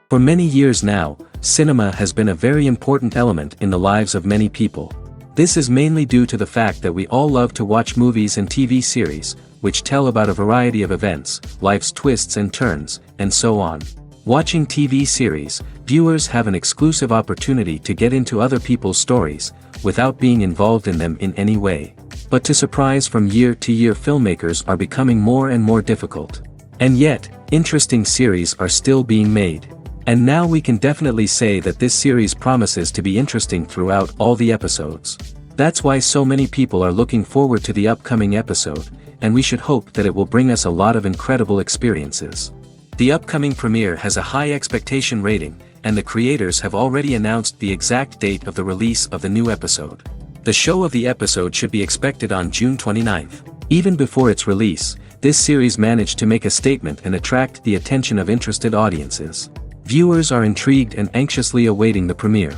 For many years now, cinema has been a very important element in the lives of many people. This is mainly due to the fact that we all love to watch movies and TV series, which tell about a variety of events, life's twists and turns, and so on. Watching TV series, viewers have an exclusive opportunity to get into other people's stories, without being involved in them in any way. But to surprise from year to year, filmmakers are becoming more and more difficult. And yet, interesting series are still being made. And now we can definitely say that this series promises to be interesting throughout all the episodes. That's why so many people are looking forward to the upcoming episode, and we should hope that it will bring us a lot of incredible experiences. The upcoming premiere has a high expectation rating, and the creators have already announced the exact date of the release of the new episode. The show of the episode should be expected on June 29th. Even before its release, this series managed to make a statement and attract the attention of interested audiences. Viewers are intrigued and anxiously awaiting the premiere.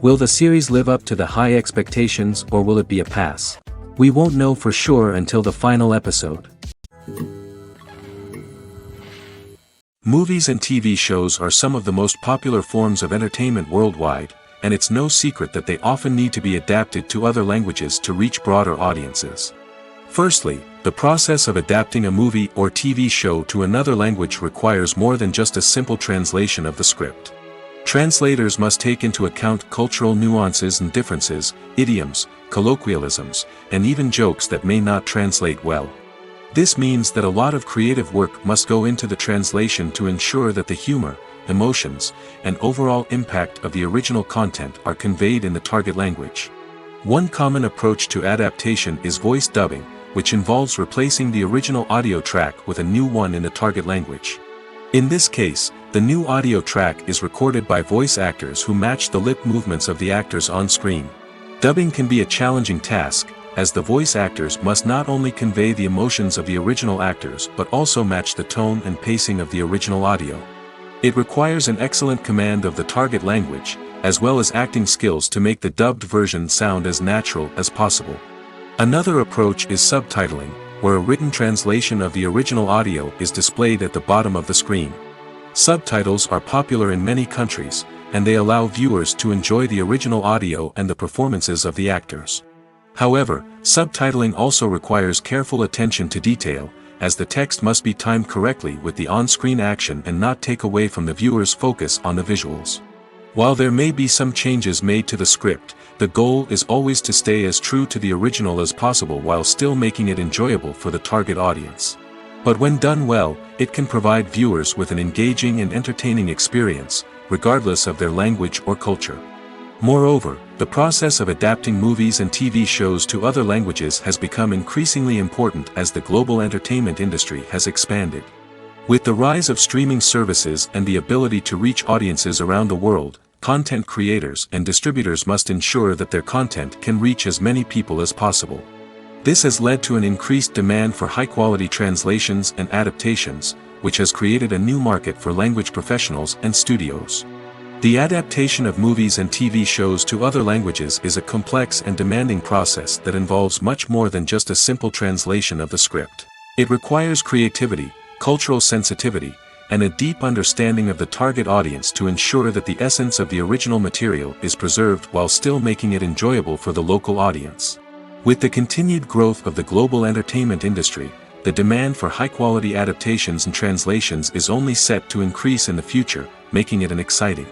Will the series live up to the high expectations, or will it be a pass? We won't know for sure until the final episode. Movies and TV shows are some of the most popular forms of entertainment worldwide, and it's no secret that they often need to be adapted to other languages to reach broader audiences. Firstly, the process of adapting a movie or TV show to another language requires more than just a simple translation of the script. Translators must take into account cultural nuances and differences, idioms, colloquialisms, and even jokes that may not translate well. This means that a lot of creative work must go into the translation to ensure that the humor, emotions, and overall impact of the original content are conveyed in the target language. One common approach to adaptation is voice dubbing, which involves replacing the original audio track with a new one in the target language. In this case, the new audio track is recorded by voice actors who match the lip movements of the actors on screen. Dubbing can be a challenging task, as the voice actors must not only convey the emotions of the original actors but also match the tone and pacing of the original audio. It requires an excellent command of the target language, as well as acting skills to make the dubbed version sound as natural as possible. Another approach is subtitling, where a written translation of the original audio is displayed at the bottom of the screen. Subtitles are popular in many countries, and they allow viewers to enjoy the original audio and the performances of the actors. However, subtitling also requires careful attention to detail, as the text must be timed correctly with the on-screen action and not take away from the viewer's focus on the visuals. While there may be some changes made to the script, the goal is always to stay as true to the original as possible while still making it enjoyable for the target audience. But when done well, it can provide viewers with an engaging and entertaining experience, regardless of their language or culture. Moreover, the process of adapting movies and TV shows to other languages has become increasingly important as the global entertainment industry has expanded. With the rise of streaming services and the ability to reach audiences around the world, content creators and distributors must ensure that their content can reach as many people as possible. This has led to an increased demand for high-quality translations and adaptations, which has created a new market for language professionals and studios. The adaptation of movies and TV shows to other languages is a complex and demanding process that involves much more than just a simple translation of the script. It requires creativity, cultural sensitivity, and a deep understanding of the target audience to ensure that the essence of the original material is preserved while still making it enjoyable for the local audience. With the continued growth of the global entertainment industry, the demand for high-quality adaptations and translations is only set to increase in the future, making it an exciting.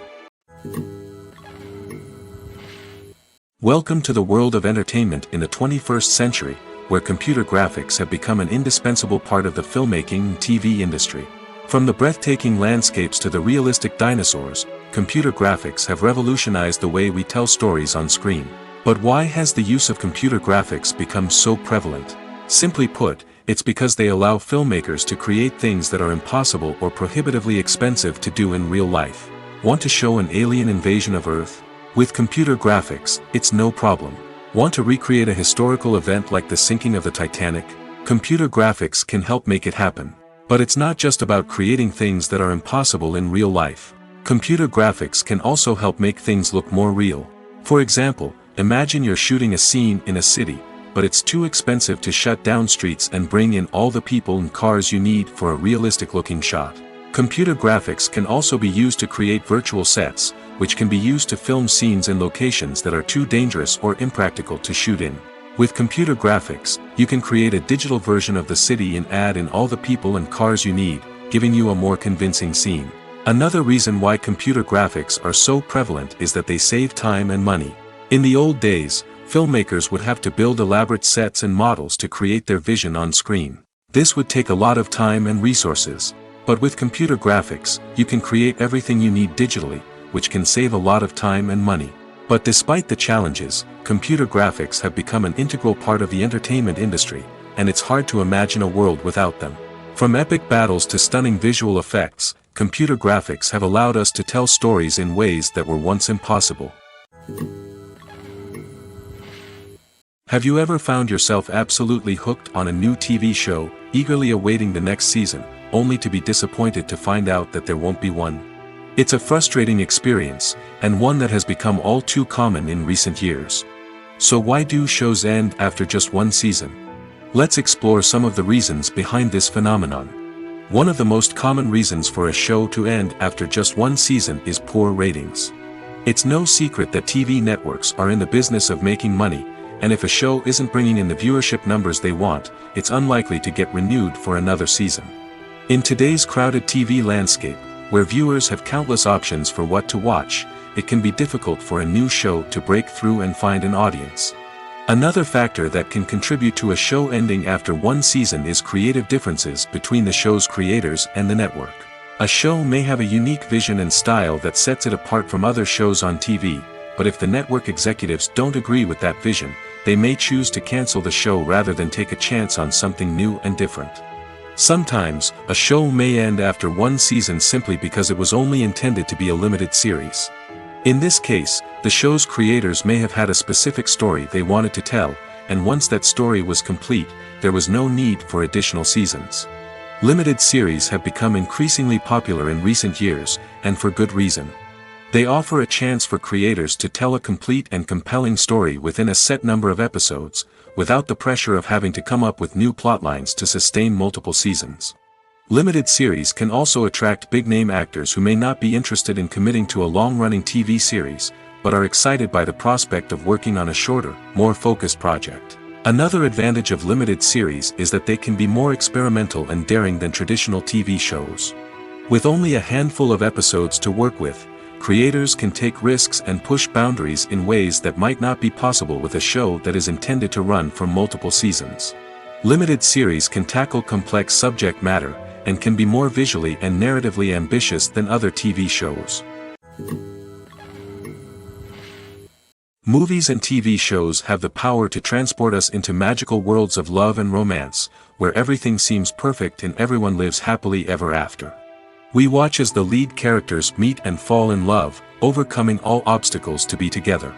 Welcome to the world of entertainment in the 21st century, where computer graphics have become an indispensable part of the filmmaking and TV industry. From the breathtaking landscapes to the realistic dinosaurs, computer graphics have revolutionized the way we tell stories on screen. But why has the use of computer graphics become so prevalent? Simply put, it's because they allow filmmakers to create things that are impossible or prohibitively expensive to do in real life. Want to show an alien invasion of Earth? With computer graphics, it's no problem. Want to recreate a historical event like the sinking of the Titanic? Computer graphics can help make it happen. But it's not just about creating things that are impossible in real life. Computer graphics can also help make things look more real. For example, imagine you're shooting a scene in a city, but it's too expensive to shut down streets and bring in all the people and cars you need for a realistic-looking shot. Computer graphics can also be used to create virtual sets, which can be used to film scenes in locations that are too dangerous or impractical to shoot in. With computer graphics, you can create a digital version of the city and add in all the people and cars you need, giving you a more convincing scene. Another reason why computer graphics are so prevalent is that they save time and money. In the old days, filmmakers would have to build elaborate sets and models to create their vision on screen. This would take a lot of time and resources. But with computer graphics, you can create everything you need digitally, which can save a lot of time and money. But despite the challenges, computer graphics have become an integral part of the entertainment industry, and it's hard to imagine a world without them. From epic battles to stunning visual effects, computer graphics have allowed us to tell stories in ways that were once impossible. Have you ever found yourself absolutely hooked on a new TV show, eagerly awaiting the next season, only to be disappointed to find out that there won't be one? It's a frustrating experience, and one that has become all too common in recent years. So why do shows end after just one season? Let's explore some of the reasons behind this phenomenon. One of the most common reasons for a show to end after just one season is poor ratings. It's no secret that TV networks are in the business of making money, and if a show isn't bringing in the viewership numbers they want, it's unlikely to get renewed for another season. In today's crowded TV landscape, where viewers have countless options for what to watch, it can be difficult for a new show to break through and find an audience. Another factor that can contribute to a show ending after one season is creative differences between the show's creators and the network. A show may have a unique vision and style that sets it apart from other shows on TV, but if the network executives don't agree with that vision, they may choose to cancel the show rather than take a chance on something new and different. Sometimes, a show may end after one season simply because it was only intended to be a limited series. In this case, the show's creators may have had a specific story they wanted to tell, and once that story was complete, there was no need for additional seasons. Limited series have become increasingly popular in recent years, and for good reason. They offer a chance for creators to tell a complete and compelling story within a set number of episodes, without the pressure of having to come up with new plotlines to sustain multiple seasons. Limited series can also attract big-name actors who may not be interested in committing to a long-running TV series, but are excited by the prospect of working on a shorter, more focused project. Another advantage of limited series is that they can be more experimental and daring than traditional TV shows. With only a handful of episodes to work with, creators can take risks and push boundaries in ways that might not be possible with a show that is intended to run for multiple seasons. Limited series can tackle complex subject matter, and can be more visually and narratively ambitious than other TV shows. Movies and TV shows have the power to transport us into magical worlds of love and romance, where everything seems perfect and everyone lives happily ever after. We watch as the lead characters meet and fall in love, overcoming all obstacles to be together.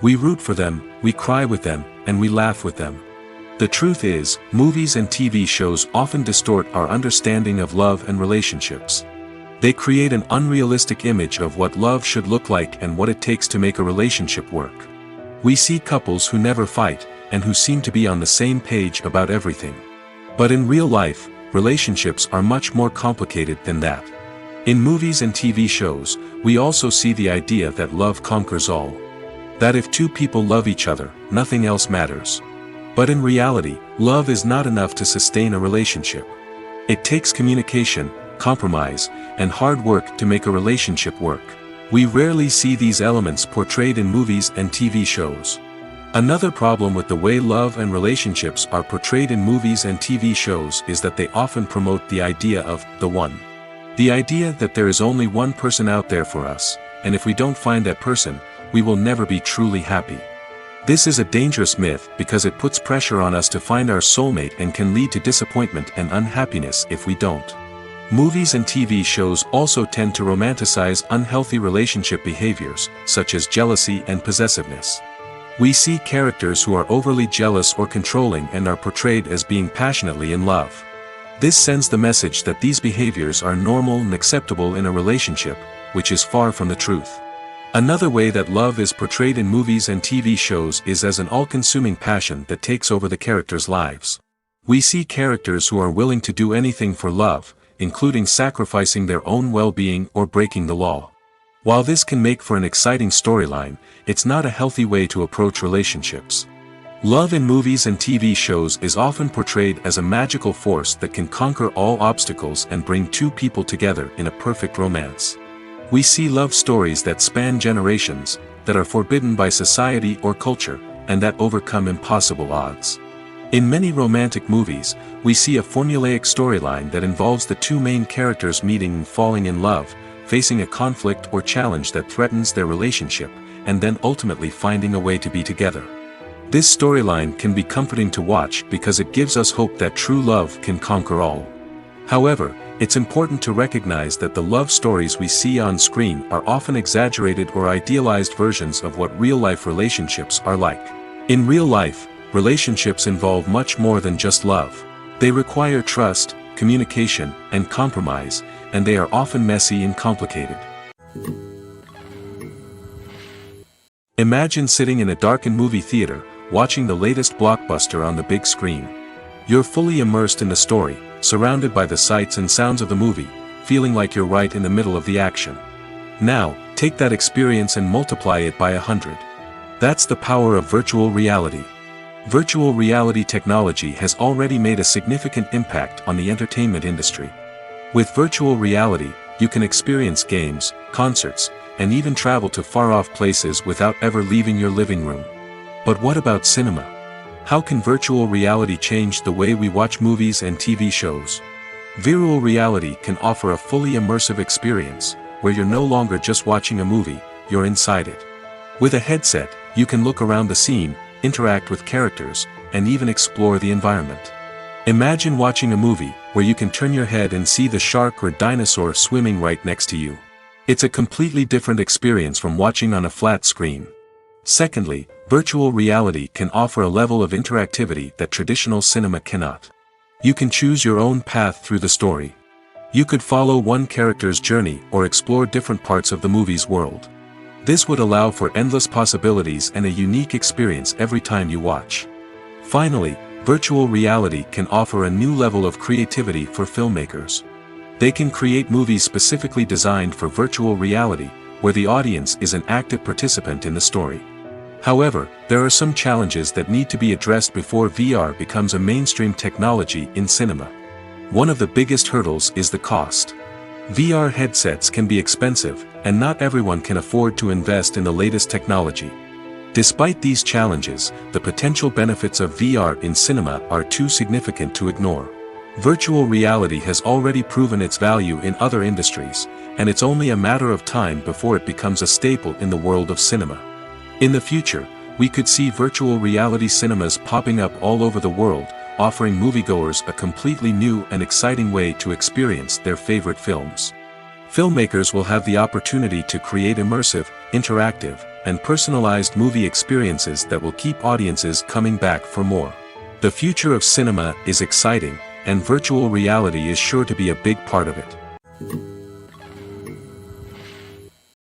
We root for them, we cry with them, and we laugh with them. The truth is, movies and TV shows often distort our understanding of love and relationships. They create an unrealistic image of what love should look like and what it takes to make a relationship work. We see couples who never fight, and who seem to be on the same page about everything. But in real life, relationships are much more complicated than that. In movies and TV shows, we also see the idea that love conquers all. That if two people love each other, nothing else matters. But in reality, love is not enough to sustain a relationship. It takes communication, compromise, and hard work to make a relationship work. We rarely see these elements portrayed in movies and TV shows. Another problem with the way love and relationships are portrayed in movies and TV shows is that they often promote the idea of the one. The idea that there is only one person out there for us, and if we don't find that person, we will never be truly happy. This is a dangerous myth because it puts pressure on us to find our soulmate and can lead to disappointment and unhappiness if we don't. Movies and TV shows also tend to romanticize unhealthy relationship behaviors, such as jealousy and possessiveness. We see characters who are overly jealous or controlling and are portrayed as being passionately in love. This sends the message that these behaviors are normal and acceptable in a relationship, which is far from the truth. Another way that love is portrayed in movies and TV shows is as an all-consuming passion that takes over the characters' lives. We see characters who are willing to do anything for love, including sacrificing their own well-being or breaking the law. While this can make for an exciting storyline, it's not a healthy way to approach relationships. Love in movies and TV shows is often portrayed as a magical force that can conquer all obstacles and bring two people together in a perfect romance. We see love stories that span generations, that are forbidden by society or culture, and that overcome impossible odds. In many romantic movies, we see a formulaic storyline that involves the two main characters meeting and falling in love, facing a conflict or challenge that threatens their relationship, and then ultimately finding a way to be together. This storyline can be comforting to watch because it gives us hope that true love can conquer all. However, it's important to recognize that the love stories we see on screen are often exaggerated or idealized versions of what real-life relationships are like. In real life, relationships involve much more than just love. They require trust, communication, and compromise, and they are often messy and complicated. Imagine sitting in a darkened movie theater, watching the latest blockbuster on the big screen. You're fully immersed in the story, surrounded by the sights and sounds of the movie, feeling like you're right in the middle of the action. Now, take that experience and multiply it by 100. That's the power of virtual reality. Virtual reality technology has already made a significant impact on the entertainment industry. With virtual reality, you can experience games, concerts, and even travel to far-off places without ever leaving your living room. But what about cinema? How can virtual reality change the way we watch movies and TV shows? Virtual reality can offer a fully immersive experience, where you're no longer just watching a movie, you're inside it. With a headset, you can look around the scene, interact with characters, and even explore the environment. Imagine watching a movie where you can turn your head and see the shark or dinosaur swimming right next to you. It's a completely different experience from watching on a flat screen. Secondly, virtual reality can offer a level of interactivity that traditional cinema cannot. You can choose your own path through the story. You could follow one character's journey or explore different parts of the movie's world. This would allow for endless possibilities and a unique experience every time you watch. Finally, virtual reality can offer a new level of creativity for filmmakers. They can create movies specifically designed for virtual reality, where the audience is an active participant in the story. However, there are some challenges that need to be addressed before VR becomes a mainstream technology in cinema. One of the biggest hurdles is the cost. VR headsets can be expensive, and not everyone can afford to invest in the latest technology. Despite these challenges, the potential benefits of VR in cinema are too significant to ignore. Virtual reality has already proven its value in other industries, and it's only a matter of time before it becomes a staple in the world of cinema. In the future, we could see virtual reality cinemas popping up all over the world, offering moviegoers a completely new and exciting way to experience their favorite films. Filmmakers will have the opportunity to create immersive, interactive, and personalized movie experiences that will keep audiences coming back for more. The future of cinema is exciting, and virtual reality is sure to be a big part of it.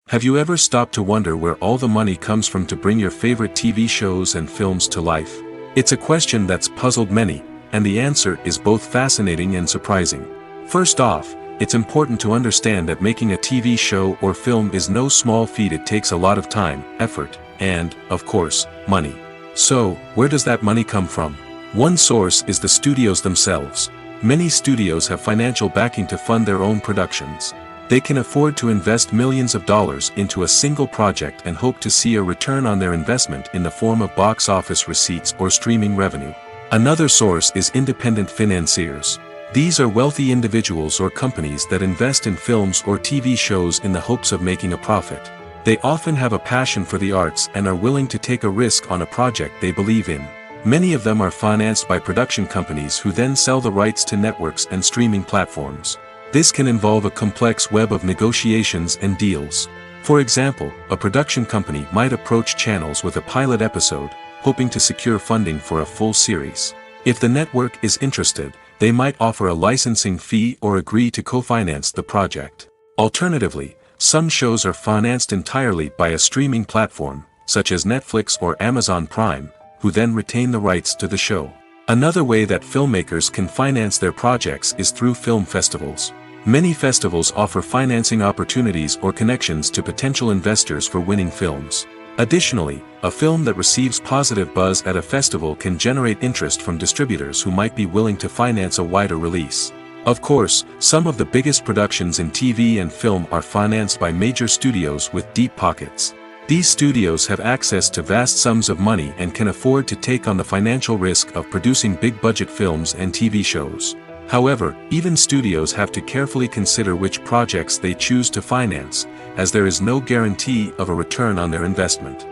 Have you ever stopped to wonder where all the money comes from to bring your favorite TV shows and films to life? It's a question that's puzzled many, and the answer is both fascinating and surprising. First off, it's important to understand that making a TV show or film is no small feat. It takes a lot of time, effort, and, of course, money. So, where does that money come from? One source is the studios themselves. Many studios have financial backing to fund their own productions. They can afford to invest millions of dollars into a single project and hope to see a return on their investment in the form of box office receipts or streaming revenue. Another source is independent financiers. These are wealthy individuals or companies that invest in films or TV shows in the hopes of making a profit. They often have a passion for the arts and are willing to take a risk on a project they believe in. Many of them are financed by production companies who then sell the rights to networks and streaming platforms. This can involve a complex web of negotiations and deals. For example, a production company might approach channels with a pilot episode, hoping to secure funding for a full series. If the network is interested, they might offer a licensing fee or agree to co-finance the project. Alternatively, some shows are financed entirely by a streaming platform, such as Netflix or Amazon Prime, who then retain the rights to the show. Another way that filmmakers can finance their projects is through film festivals. Many festivals offer financing opportunities or connections to potential investors for winning films. Additionally, a film that receives positive buzz at a festival can generate interest from distributors who might be willing to finance a wider release. Of course, some of the biggest productions in TV and film are financed by major studios with deep pockets. These studios have access to vast sums of money and can afford to take on the financial risk of producing big-budget films and TV shows. However, even studios have to carefully consider which projects they choose to finance, as there is no guarantee of a return on their investment.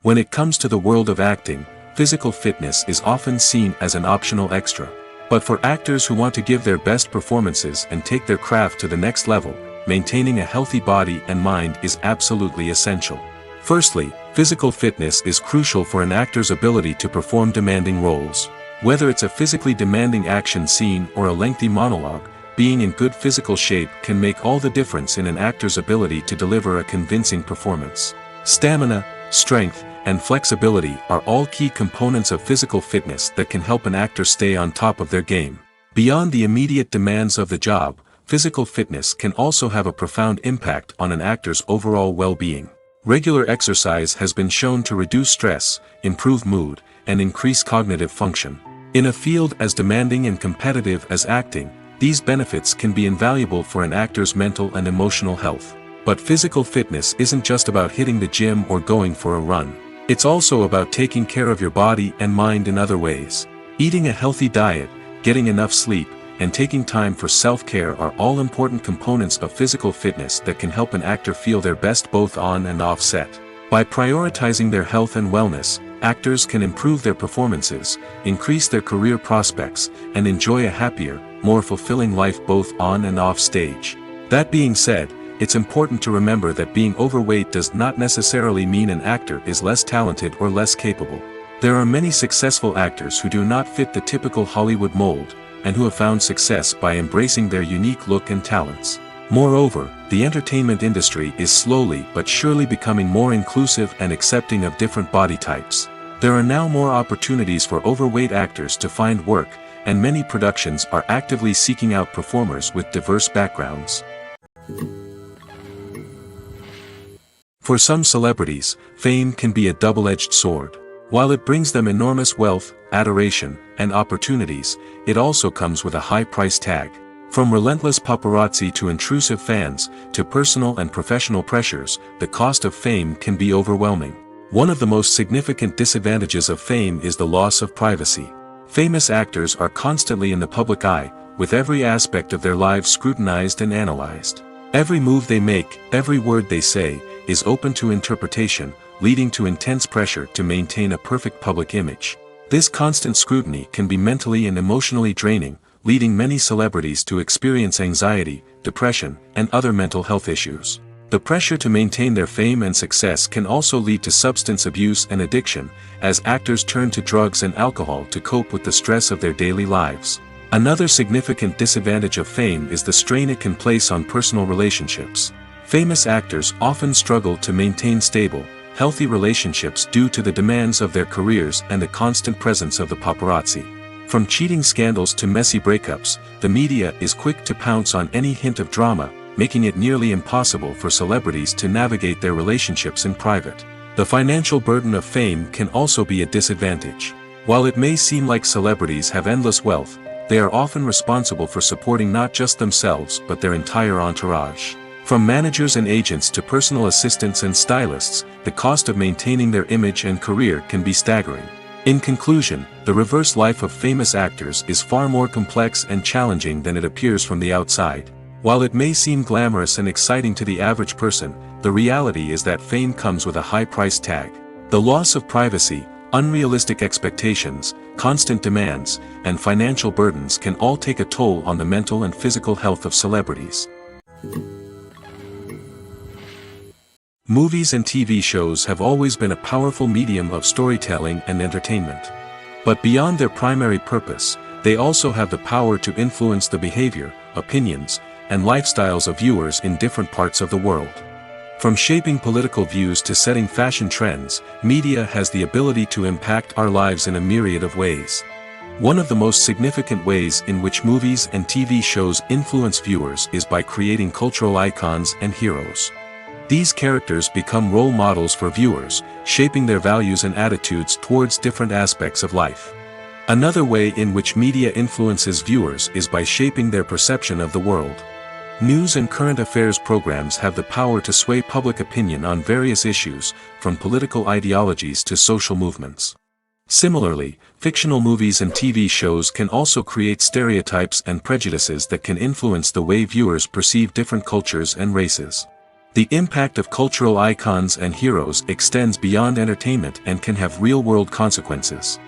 When it comes to the world of acting, physical fitness is often seen as an optional extra. But for actors who want to give their best performances and take their craft to the next level, maintaining a healthy body and mind is absolutely essential. Firstly, physical fitness is crucial for an actor's ability to perform demanding roles. Whether it's a physically demanding action scene or a lengthy monologue, being in good physical shape can make all the difference in an actor's ability to deliver a convincing performance. Stamina, strength, and flexibility are all key components of physical fitness that can help an actor stay on top of their game. Beyond the immediate demands of the job, physical fitness can also have a profound impact on an actor's overall well-being. Regular exercise has been shown to reduce stress, improve mood, and increase cognitive function. In a field as demanding and competitive as acting, these benefits can be invaluable for an actor's mental and emotional health. But physical fitness isn't just about hitting the gym or going for a run. It's also about taking care of your body and mind in other ways. Eating a healthy diet, getting enough sleep, and taking time for self-care are all important components of physical fitness that can help an actor feel their best both on and off set. By prioritizing their health and wellness, actors can improve their performances, increase their career prospects, and enjoy a happier, more fulfilling life both on and off stage. That being said, it's important to remember that being overweight does not necessarily mean an actor is less talented or less capable. There are many successful actors who do not fit the typical Hollywood mold, and who have found success by embracing their unique look and talents. Moreover, the entertainment industry is slowly but surely becoming more inclusive and accepting of different body types. There are now more opportunities for overweight actors to find work, and many productions are actively seeking out performers with diverse backgrounds. For some celebrities, fame can be a double-edged sword. While it brings them enormous wealth, adoration, and opportunities, it also comes with a high price tag. From relentless paparazzi to intrusive fans, to personal and professional pressures, the cost of fame can be overwhelming. One of the most significant disadvantages of fame is the loss of privacy. Famous actors are constantly in the public eye, with every aspect of their lives scrutinized and analyzed. Every move they make, every word they say, is open to interpretation, leading to intense pressure to maintain a perfect public image. This constant scrutiny can be mentally and emotionally draining, leading many celebrities to experience anxiety, depression, and other mental health issues. The pressure to maintain their fame and success can also lead to substance abuse and addiction, as actors turn to drugs and alcohol to cope with the stress of their daily lives. Another significant disadvantage of fame is the strain it can place on personal relationships. Famous actors often struggle to maintain stable, healthy relationships due to the demands of their careers and the constant presence of the paparazzi. From cheating scandals to messy breakups, the media is quick to pounce on any hint of drama, making it nearly impossible for celebrities to navigate their relationships in private. The financial burden of fame can also be a disadvantage. While it may seem like celebrities have endless wealth, they are often responsible for supporting not just themselves but their entire entourage. From managers and agents to personal assistants and stylists, the cost of maintaining their image and career can be staggering. In conclusion, the reverse life of famous actors is far more complex and challenging than it appears from the outside. While it may seem glamorous and exciting to the average person, the reality is that fame comes with a high price tag. The loss of privacy, unrealistic expectations, constant demands, and financial burdens can all take a toll on the mental and physical health of celebrities. Movies and TV shows have always been a powerful medium of storytelling and entertainment. But beyond their primary purpose, they also have the power to influence the behavior, opinions, and lifestyles of viewers in different parts of the world. From shaping political views to setting fashion trends, media has the ability to impact our lives in a myriad of ways. One of the most significant ways in which movies and TV shows influence viewers is by creating cultural icons and heroes. These characters become role models for viewers, shaping their values and attitudes towards different aspects of life. Another way in which media influences viewers is by shaping their perception of the world. News and current affairs programs have the power to sway public opinion on various issues, from political ideologies to social movements. Similarly, fictional movies and TV shows can also create stereotypes and prejudices that can influence the way viewers perceive different cultures and races. The impact of cultural icons and heroes extends beyond entertainment and can have real-world consequences.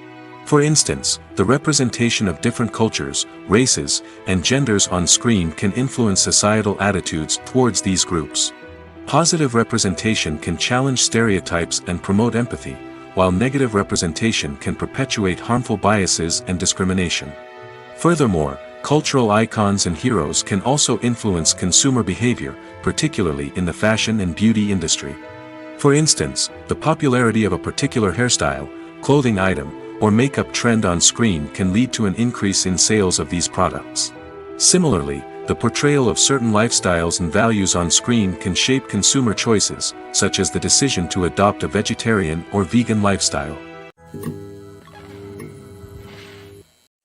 For instance, the representation of different cultures, races, and genders on screen can influence societal attitudes towards these groups. Positive representation can challenge stereotypes and promote empathy, while negative representation can perpetuate harmful biases and discrimination. Furthermore, cultural icons and heroes can also influence consumer behavior, particularly in the fashion and beauty industry. For instance, the popularity of a particular hairstyle, clothing item, or makeup trend on screen can lead to an increase in sales of these products. Similarly, the portrayal of certain lifestyles and values on screen can shape consumer choices, such as the decision to adopt a vegetarian or vegan lifestyle.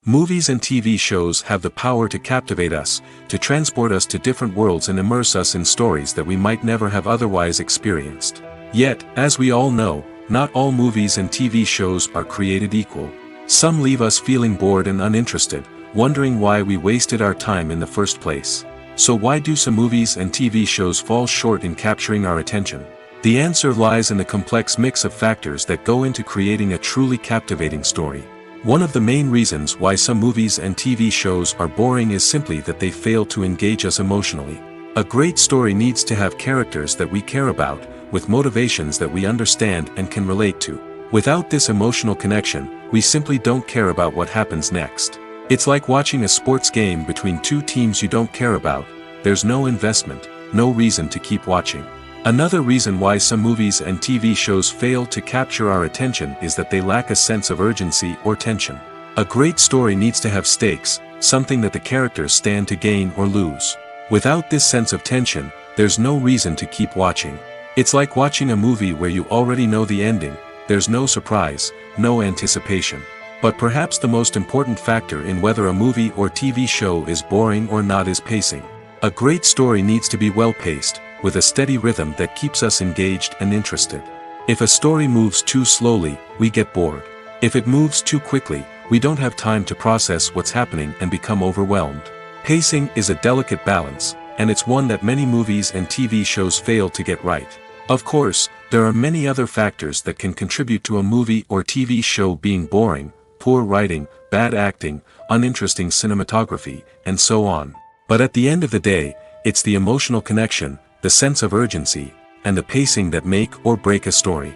Movies and TV shows have the power to captivate us, to transport us to different worlds and immerse us in stories that we might never have otherwise experienced. Yet, as we all know, not all movies and TV shows are created equal. Some leave us feeling bored and uninterested, wondering why we wasted our time in the first place. So why do some movies and TV shows fall short in capturing our attention? The answer lies in the complex mix of factors that go into creating a truly captivating story. One of the main reasons why some movies and TV shows are boring is simply that they fail to engage us emotionally. A great story needs to have characters that we care about, with motivations that we understand and can relate to. Without this emotional connection, we simply don't care about what happens next. It's like watching a sports game between two teams you don't care about. There's no investment, no reason to keep watching. Another reason why some movies and TV shows fail to capture our attention is that they lack a sense of urgency or tension. A great story needs to have stakes, something that the characters stand to gain or lose. Without this sense of tension, there's no reason to keep watching. It's like watching a movie where you already know the ending. There's no surprise, no anticipation. But perhaps the most important factor in whether a movie or TV show is boring or not is pacing. A great story needs to be well-paced, with a steady rhythm that keeps us engaged and interested. If a story moves too slowly, we get bored. If it moves too quickly, we don't have time to process what's happening and become overwhelmed. Pacing is a delicate balance, and it's one that many movies and TV shows fail to get right. Of course, there are many other factors that can contribute to a movie or TV show being boring: poor writing, bad acting, uninteresting cinematography, and so on. But at the end of the day, it's the emotional connection, the sense of urgency, and the pacing that make or break a story.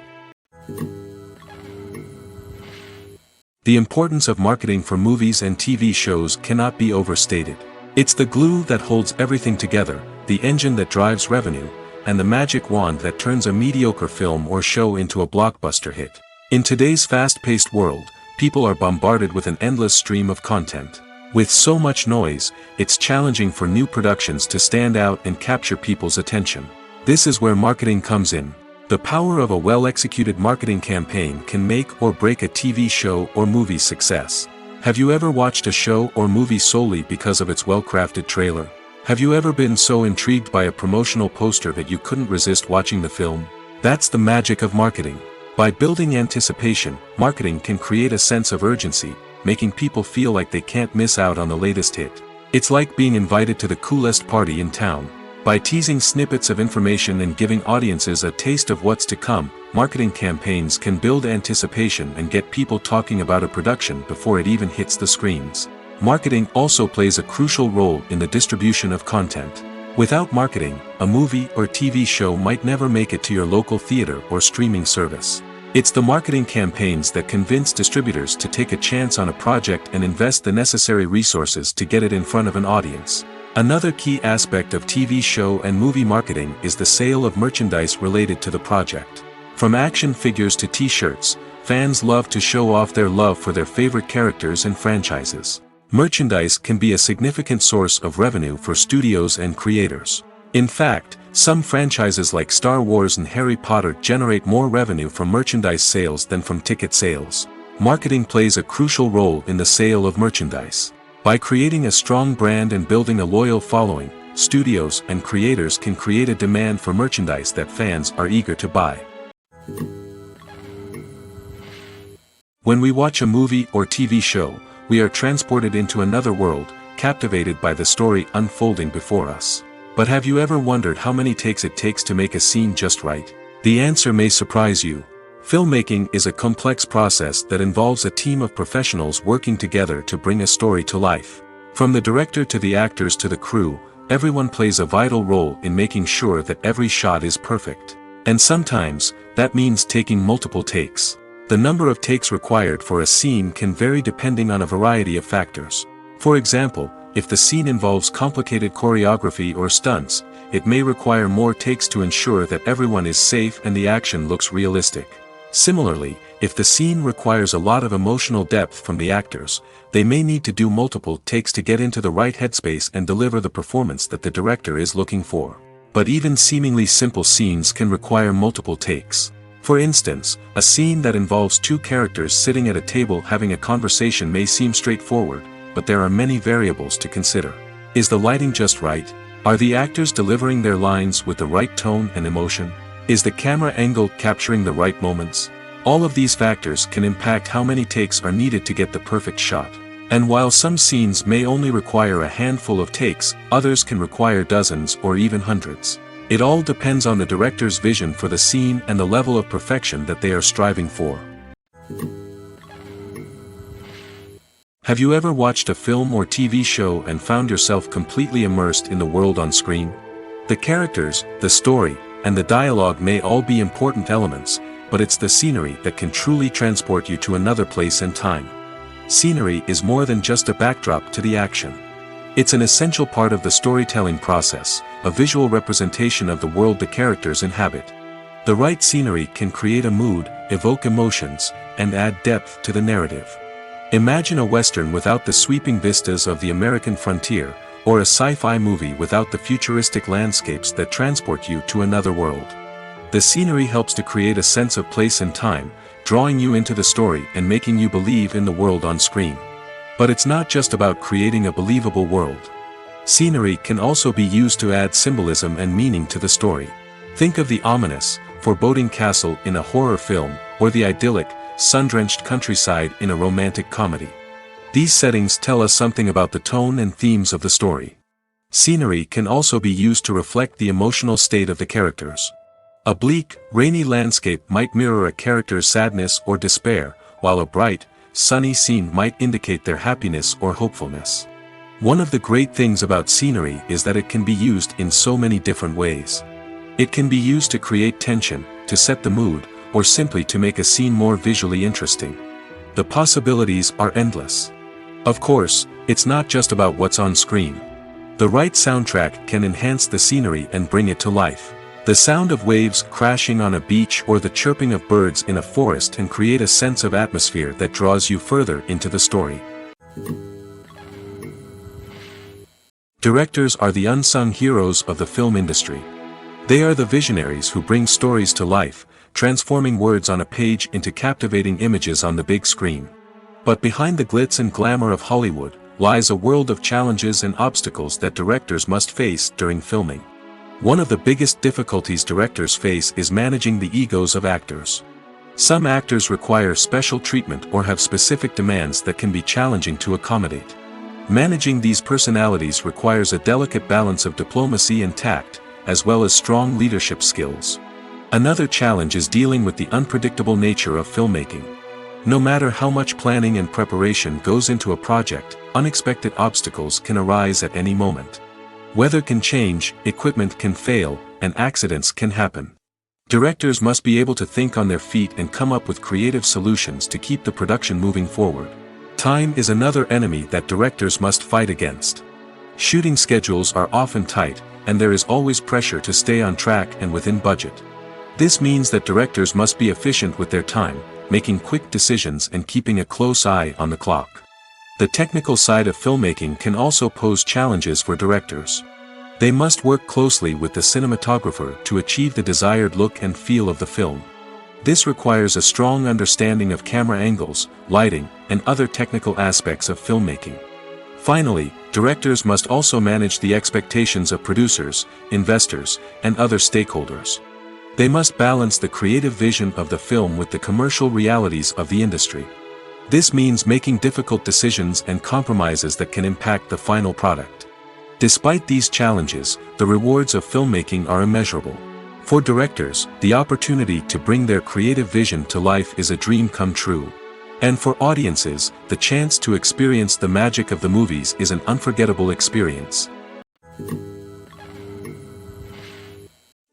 The importance of marketing for movies and TV shows cannot be overstated. It's the glue that holds everything together, the engine that drives revenue, and the magic wand that turns a mediocre film or show into a blockbuster hit. In today's fast-paced world, people are bombarded with an endless stream of content. With so much noise, it's challenging for new productions to stand out and capture people's attention. This is where marketing comes in. The power of a well-executed marketing campaign can make or break a TV show or movie's success. Have you ever watched a show or movie solely because of its well-crafted trailer? Have you ever been so intrigued by a promotional poster that you couldn't resist watching the film? That's the magic of marketing. By building anticipation, marketing can create a sense of urgency, making people feel like they can't miss out on the latest hit. It's like being invited to the coolest party in town. By teasing snippets of information and giving audiences a taste of what's to come, marketing campaigns can build anticipation and get people talking about a production before it even hits the screens. Marketing also plays a crucial role in the distribution of content. Without marketing, a movie or TV show might never make it to your local theater or streaming service. It's the marketing campaigns that convince distributors to take a chance on a project and invest the necessary resources to get it in front of an audience. Another key aspect of TV show and movie marketing is the sale of merchandise related to the project. From action figures to t-shirts, fans love to show off their love for their favorite characters and franchises. Merchandise can be a significant source of revenue for studios and creators. In fact, some franchises like Star Wars and Harry Potter generate more revenue from merchandise sales than from ticket sales. Marketing plays a crucial role in the sale of merchandise. By creating a strong brand and building a loyal following, studios and creators can create a demand for merchandise that fans are eager to buy. When we watch a movie or TV show, we are transported into another world, captivated by the story unfolding before us. But have you ever wondered how many takes it takes to make a scene just right? The answer may surprise you. Filmmaking is a complex process that involves a team of professionals working together to bring a story to life. From the director to the actors to the crew, everyone plays a vital role in making sure that every shot is perfect. And sometimes, that means taking multiple takes. The number of takes required for a scene can vary depending on a variety of factors. For example, if the scene involves complicated choreography or stunts, it may require more takes to ensure that everyone is safe and the action looks realistic. Similarly, if the scene requires a lot of emotional depth from the actors, they may need to do multiple takes to get into the right headspace and deliver the performance that the director is looking for. But even seemingly simple scenes can require multiple takes. For instance, a scene that involves two characters sitting at a table having a conversation may seem straightforward, but there are many variables to consider. Is the lighting just right? Are the actors delivering their lines with the right tone and emotion? Is the camera angle capturing the right moments? All of these factors can impact how many takes are needed to get the perfect shot. And while some scenes may only require a handful of takes, others can require dozens or even hundreds. It all depends on the director's vision for the scene and the level of perfection that they are striving for. Have you ever watched a film or TV show and found yourself completely immersed in the world on screen? The characters, the story, and the dialogue may all be important elements, but it's the scenery that can truly transport you to another place and time. Scenery is more than just a backdrop to the action. It's an essential part of the storytelling process, a visual representation of the world the characters inhabit. The right scenery can create a mood, evoke emotions, and add depth to the narrative. Imagine a Western without the sweeping vistas of the American frontier, or a sci-fi movie without the futuristic landscapes that transport you to another world. The scenery helps to create a sense of place and time, drawing you into the story and making you believe in the world on screen. But it's not just about creating a believable world. Scenery can also be used to add symbolism and meaning to the story. Think of the ominous, foreboding castle in a horror film, or the idyllic, sun-drenched countryside in a romantic comedy. These settings tell us something about the tone and themes of the story. Scenery can also be used to reflect the emotional state of the characters. A bleak, rainy landscape might mirror a character's sadness or despair, while a bright, sunny scene might indicate their happiness or hopefulness. One of the great things about scenery is that it can be used in so many different ways. It can be used to create tension, to set the mood, or simply to make a scene more visually interesting. The possibilities are endless. Of course, it's not just about what's on screen. The right soundtrack can enhance the scenery and bring it to life. The sound of waves crashing on a beach or the chirping of birds in a forest can create a sense of atmosphere that draws you further into the story. Directors are the unsung heroes of the film industry. They are the visionaries who bring stories to life, transforming words on a page into captivating images on the big screen. But behind the glitz and glamour of Hollywood, lies a world of challenges and obstacles that directors must face during filming. One of the biggest difficulties directors face is managing the egos of actors. Some actors require special treatment or have specific demands that can be challenging to accommodate. Managing these personalities requires a delicate balance of diplomacy and tact, as well as strong leadership skills. Another challenge is dealing with the unpredictable nature of filmmaking. No matter how much planning and preparation goes into a project, unexpected obstacles can arise at any moment. Weather can change, equipment can fail, and accidents can happen. Directors must be able to think on their feet and come up with creative solutions to keep the production moving forward. Time is another enemy that directors must fight against. Shooting schedules are often tight, and there is always pressure to stay on track and within budget. This means that directors must be efficient with their time, making quick decisions and keeping a close eye on the clock. The technical side of filmmaking can also pose challenges for directors. They must work closely with the cinematographer to achieve the desired look and feel of the film. This requires a strong understanding of camera angles, lighting, and other technical aspects of filmmaking. Finally, directors must also manage the expectations of producers, investors, and other stakeholders. They must balance the creative vision of the film with the commercial realities of the industry. This means making difficult decisions and compromises that can impact the final product. Despite these challenges, the rewards of filmmaking are immeasurable. For directors, the opportunity to bring their creative vision to life is a dream come true. And for audiences, the chance to experience the magic of the movies is an unforgettable experience.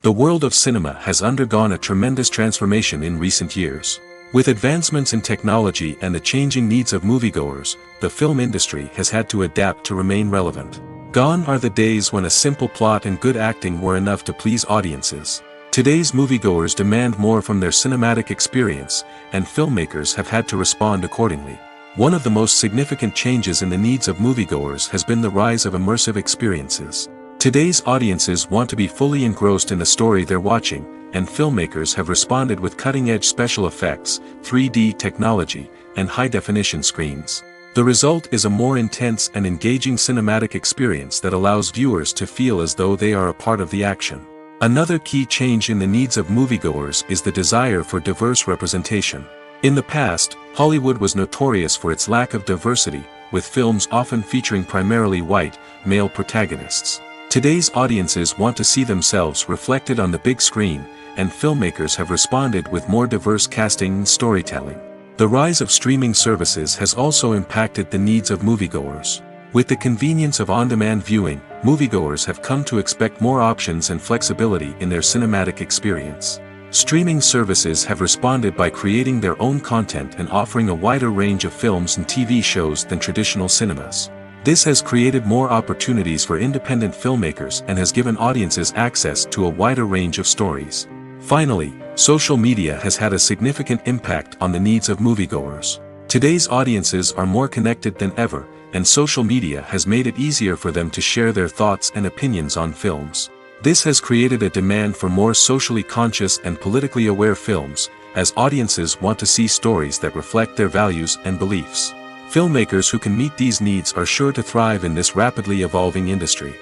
The world of cinema has undergone a tremendous transformation in recent years. With advancements in technology and the changing needs of moviegoers, the film industry has had to adapt to remain relevant. Gone are the days when a simple plot and good acting were enough to please audiences. Today's moviegoers demand more from their cinematic experience, and filmmakers have had to respond accordingly. One of the most significant changes in the needs of moviegoers has been the rise of immersive experiences. Today's audiences want to be fully engrossed in the story they're watching, and filmmakers have responded with cutting-edge special effects, 3D technology, and high-definition screens. The result is a more intense and engaging cinematic experience that allows viewers to feel as though they are a part of the action. Another key change in the needs of moviegoers is the desire for diverse representation. In the past, Hollywood was notorious for its lack of diversity, with films often featuring primarily white, male protagonists. Today's audiences want to see themselves reflected on the big screen, and filmmakers have responded with more diverse casting and storytelling. The rise of streaming services has also impacted the needs of moviegoers. With the convenience of on-demand viewing, moviegoers have come to expect more options and flexibility in their cinematic experience. Streaming services have responded by creating their own content and offering a wider range of films and TV shows than traditional cinemas. This has created more opportunities for independent filmmakers and has given audiences access to a wider range of stories. Finally, social media has had a significant impact on the needs of moviegoers. Today's audiences are more connected than ever, and social media has made it easier for them to share their thoughts and opinions on films. This has created a demand for more socially conscious and politically aware films, as audiences want to see stories that reflect their values and beliefs. Filmmakers who can meet these needs are sure to thrive in this rapidly evolving industry.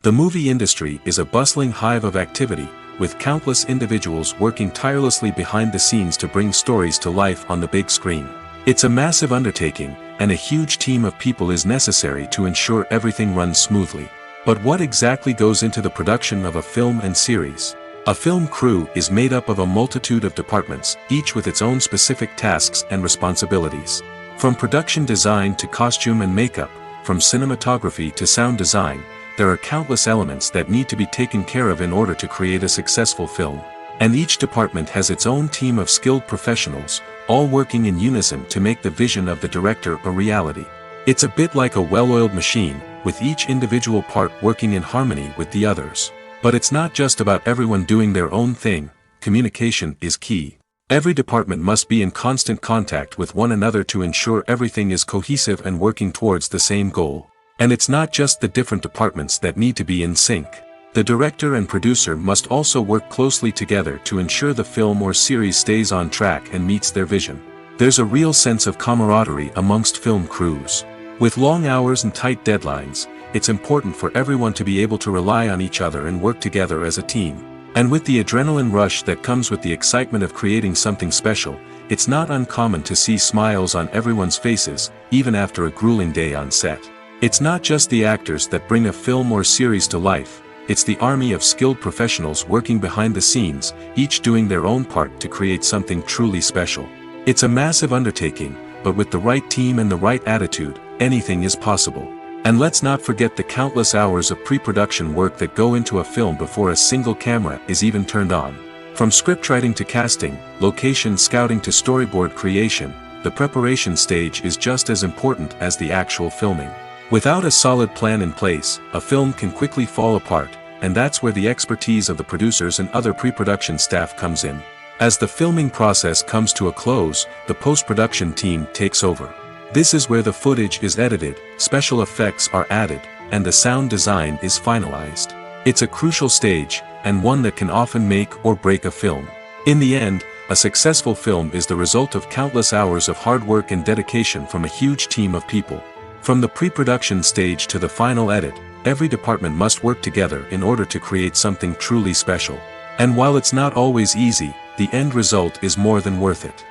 The movie industry is a bustling hive of activity, with countless individuals working tirelessly behind the scenes to bring stories to life on the big screen. It's a massive undertaking, and a huge team of people is necessary to ensure everything runs smoothly. But what exactly goes into the production of a film and series? A film crew is made up of a multitude of departments, each with its own specific tasks and responsibilities. From production design to costume and makeup, from cinematography to sound design, there are countless elements that need to be taken care of in order to create a successful film. And each department has its own team of skilled professionals, all working in unison to make the vision of the director a reality. It's a bit like a well-oiled machine, with each individual part working in harmony with the others. But it's not just about everyone doing their own thing. Communication is key. Every department must be in constant contact with one another to ensure everything is cohesive and working towards the same goal. And it's not just the different departments that need to be in sync. The director and producer must also work closely together to ensure the film or series stays on track and meets their vision. There's a real sense of camaraderie amongst film crews. With long hours and tight deadlines, it's important for everyone to be able to rely on each other and work together as a team. And with the adrenaline rush that comes with the excitement of creating something special, it's not uncommon to see smiles on everyone's faces, even after a grueling day on set. It's not just the actors that bring a film or series to life, it's the army of skilled professionals working behind the scenes, each doing their own part to create something truly special. It's a massive undertaking, but with the right team and the right attitude, anything is possible. And let's not forget the countless hours of pre-production work that go into a film before a single camera is even turned on. From scriptwriting to casting, location scouting to storyboard creation, the preparation stage is just as important as the actual filming. Without a solid plan in place, a film can quickly fall apart, and that's where the expertise of the producers and other pre-production staff comes in. As the filming process comes to a close, the post-production team takes over. This is where the footage is edited, special effects are added, and the sound design is finalized. It's a crucial stage, and one that can often make or break a film. In the end, a successful film is the result of countless hours of hard work and dedication from a huge team of people. From the pre-production stage to the final edit, every department must work together in order to create something truly special. And while it's not always easy, the end result is more than worth it.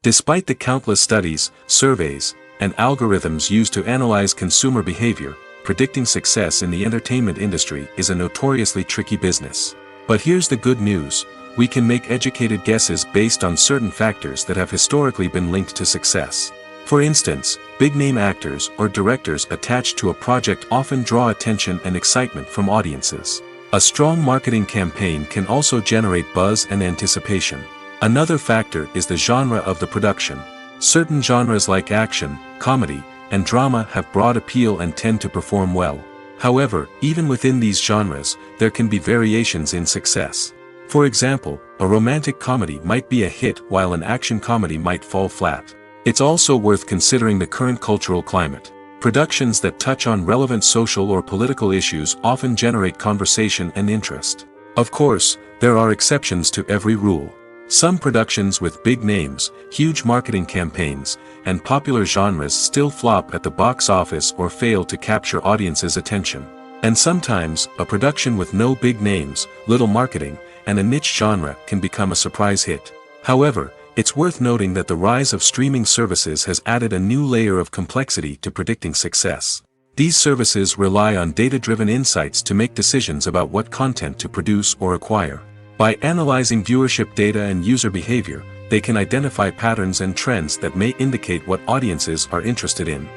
Despite the countless studies, surveys, and algorithms used to analyze consumer behavior, predicting success in the entertainment industry is a notoriously tricky business. But here's the good news: we can make educated guesses based on certain factors that have historically been linked to success. For instance, big-name actors or directors attached to a project often draw attention and excitement from audiences. A strong marketing campaign can also generate buzz and anticipation. Another factor is the genre of the production. Certain genres like action, comedy, and drama have broad appeal and tend to perform well. However, even within these genres, there can be variations in success. For example, a romantic comedy might be a hit while an action comedy might fall flat. It's also worth considering the current cultural climate. Productions that touch on relevant social or political issues often generate conversation and interest. Of course, there are exceptions to every rule. Some productions with big names, huge marketing campaigns, and popular genres still flop at the box office or fail to capture audiences' attention. And sometimes, a production with no big names, little marketing, and a niche genre can become a surprise hit. However, it's worth noting that the rise of streaming services has added a new layer of complexity to predicting success. These services rely on data-driven insights to make decisions about what content to produce or acquire. By analyzing viewership data and user behavior, they can identify patterns and trends that may indicate what audiences are interested in.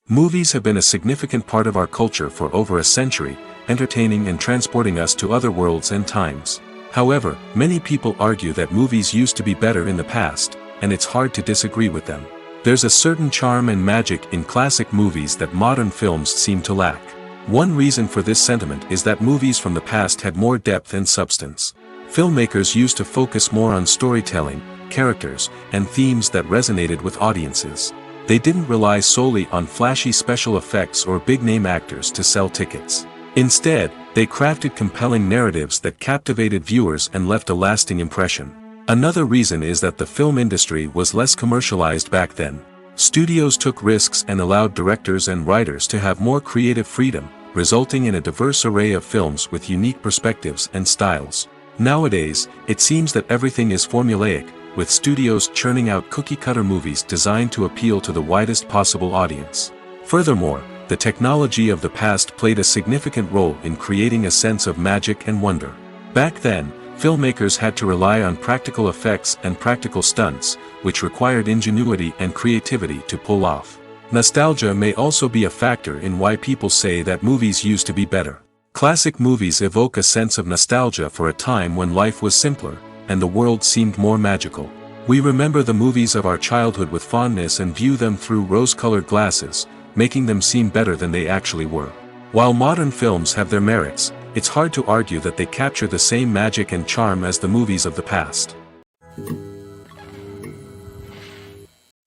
Movies have been a significant part of our culture for over a century, entertaining and transporting us to other worlds and times. However, many people argue that movies used to be better in the past, and it's hard to disagree with them. There's a certain charm and magic in classic movies that modern films seem to lack. One reason for this sentiment is that movies from the past had more depth and substance. Filmmakers used to focus more on storytelling, characters, and themes that resonated with audiences. They didn't rely solely on flashy special effects or big-name actors to sell tickets. Instead, they crafted compelling narratives that captivated viewers and left a lasting impression. Another reason is that the film industry was less commercialized back then. Studios took risks and allowed directors and writers to have more creative freedom, resulting in a diverse array of films with unique perspectives and styles. Nowadays, it seems that everything is formulaic, with studios churning out cookie-cutter movies designed to appeal to the widest possible audience. Furthermore, the technology of the past played a significant role in creating a sense of magic and wonder. Back then, filmmakers had to rely on practical effects and practical stunts, which required ingenuity and creativity to pull off. Nostalgia may also be a factor in why people say that movies used to be better. Classic movies evoke a sense of nostalgia for a time when life was simpler, and the world seemed more magical. We remember the movies of our childhood with fondness and view them through rose-colored glasses, making them seem better than they actually were. While modern films have their merits, it's hard to argue that they capture the same magic and charm as the movies of the past.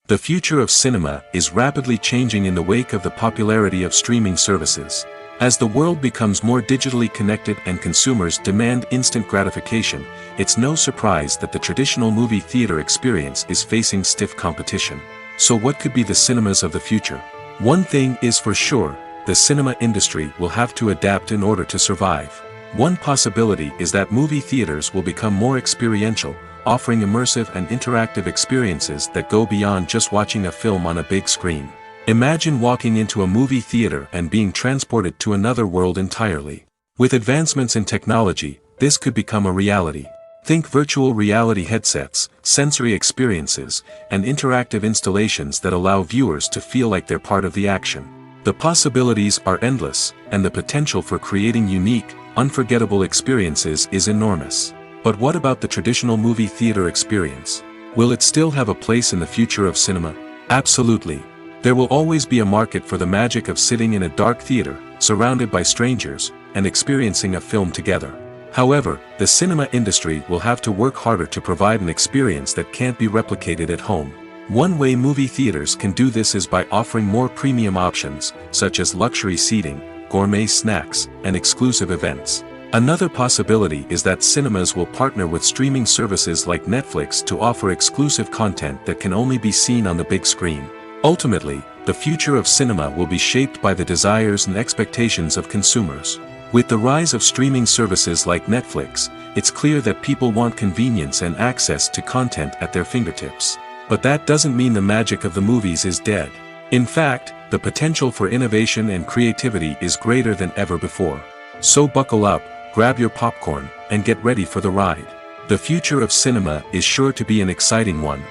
The future of cinema is rapidly changing in the wake of the popularity of streaming services. As the world becomes more digitally connected and consumers demand instant gratification, it's no surprise that the traditional movie theater experience is facing stiff competition. So what could be the cinemas of the future? One thing is for sure, the cinema industry will have to adapt in order to survive. One possibility is that movie theaters will become more experiential, offering immersive and interactive experiences that go beyond just watching a film on a big screen. Imagine walking into a movie theater and being transported to another world entirely. With advancements in technology, this could become a reality. Think virtual reality headsets, sensory experiences, and interactive installations that allow viewers to feel like they're part of the action. The possibilities are endless, and the potential for creating unique, unforgettable experiences is enormous. But what about the traditional movie theater experience? Will it still have a place in the future of cinema? Absolutely. There will always be a market for the magic of sitting in a dark theater, surrounded by strangers, and experiencing a film together. However, the cinema industry will have to work harder to provide an experience that can't be replicated at home. One way movie theaters can do this is by offering more premium options, such as luxury seating, gourmet snacks, and exclusive events. Another possibility is that cinemas will partner with streaming services like Netflix to offer exclusive content that can only be seen on the big screen. Ultimately, the future of cinema will be shaped by the desires and expectations of consumers. With the rise of streaming services like Netflix, it's clear that people want convenience and access to content at their fingertips. But that doesn't mean the magic of the movies is dead. In fact, the potential for innovation and creativity is greater than ever before. So buckle up, grab your popcorn, and get ready for the ride. The future of cinema is sure to be an exciting one.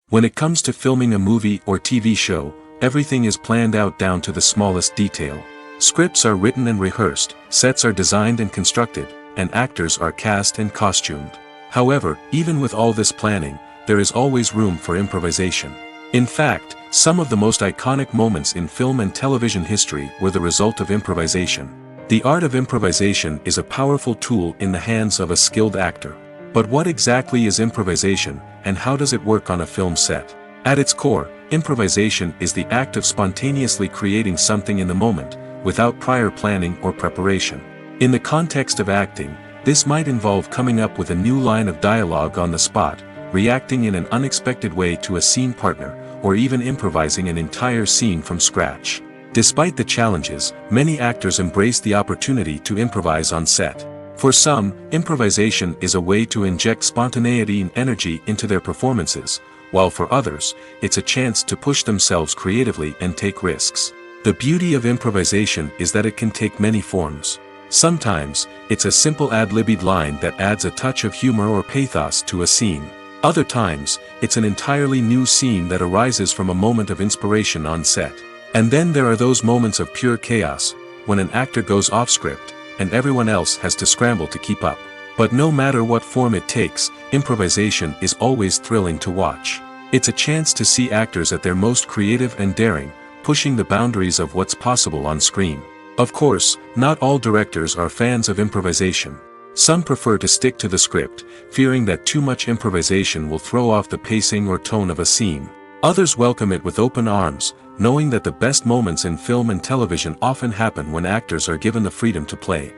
When it comes to filming a movie or TV show, everything is planned out down to the smallest detail. Scripts are written and rehearsed, sets are designed and constructed, and actors are cast and costumed. However, even with all this planning, there is always room for improvisation. In fact, some of the most iconic moments in film and television history were the result of improvisation. The art of improvisation is a powerful tool in the hands of a skilled actor. But what exactly is improvisation, and how does it work on a film set? At its core, improvisation is the act of spontaneously creating something in the moment, without prior planning or preparation. In the context of acting, this might involve coming up with a new line of dialogue on the spot, reacting in an unexpected way to a scene partner, or even improvising an entire scene from scratch. Despite the challenges, many actors embrace the opportunity to improvise on set. For some, improvisation is a way to inject spontaneity and energy into their performances, while for others, it's a chance to push themselves creatively and take risks. The beauty of improvisation is that it can take many forms. Sometimes, it's a simple ad-libbed line that adds a touch of humor or pathos to a scene. Other times, it's an entirely new scene that arises from a moment of inspiration on set. And then there are those moments of pure chaos, when an actor goes off script, and everyone else has to scramble to keep up. But no matter what form it takes, improvisation is always thrilling to watch. It's a chance to see actors at their most creative and daring, pushing the boundaries of what's possible on screen. Of course, not all directors are fans of improvisation. Some prefer to stick to the script, fearing that too much improvisation will throw off the pacing or tone of a scene. Others welcome it with open arms, knowing that the best moments in film and television often happen when actors are given the freedom to play.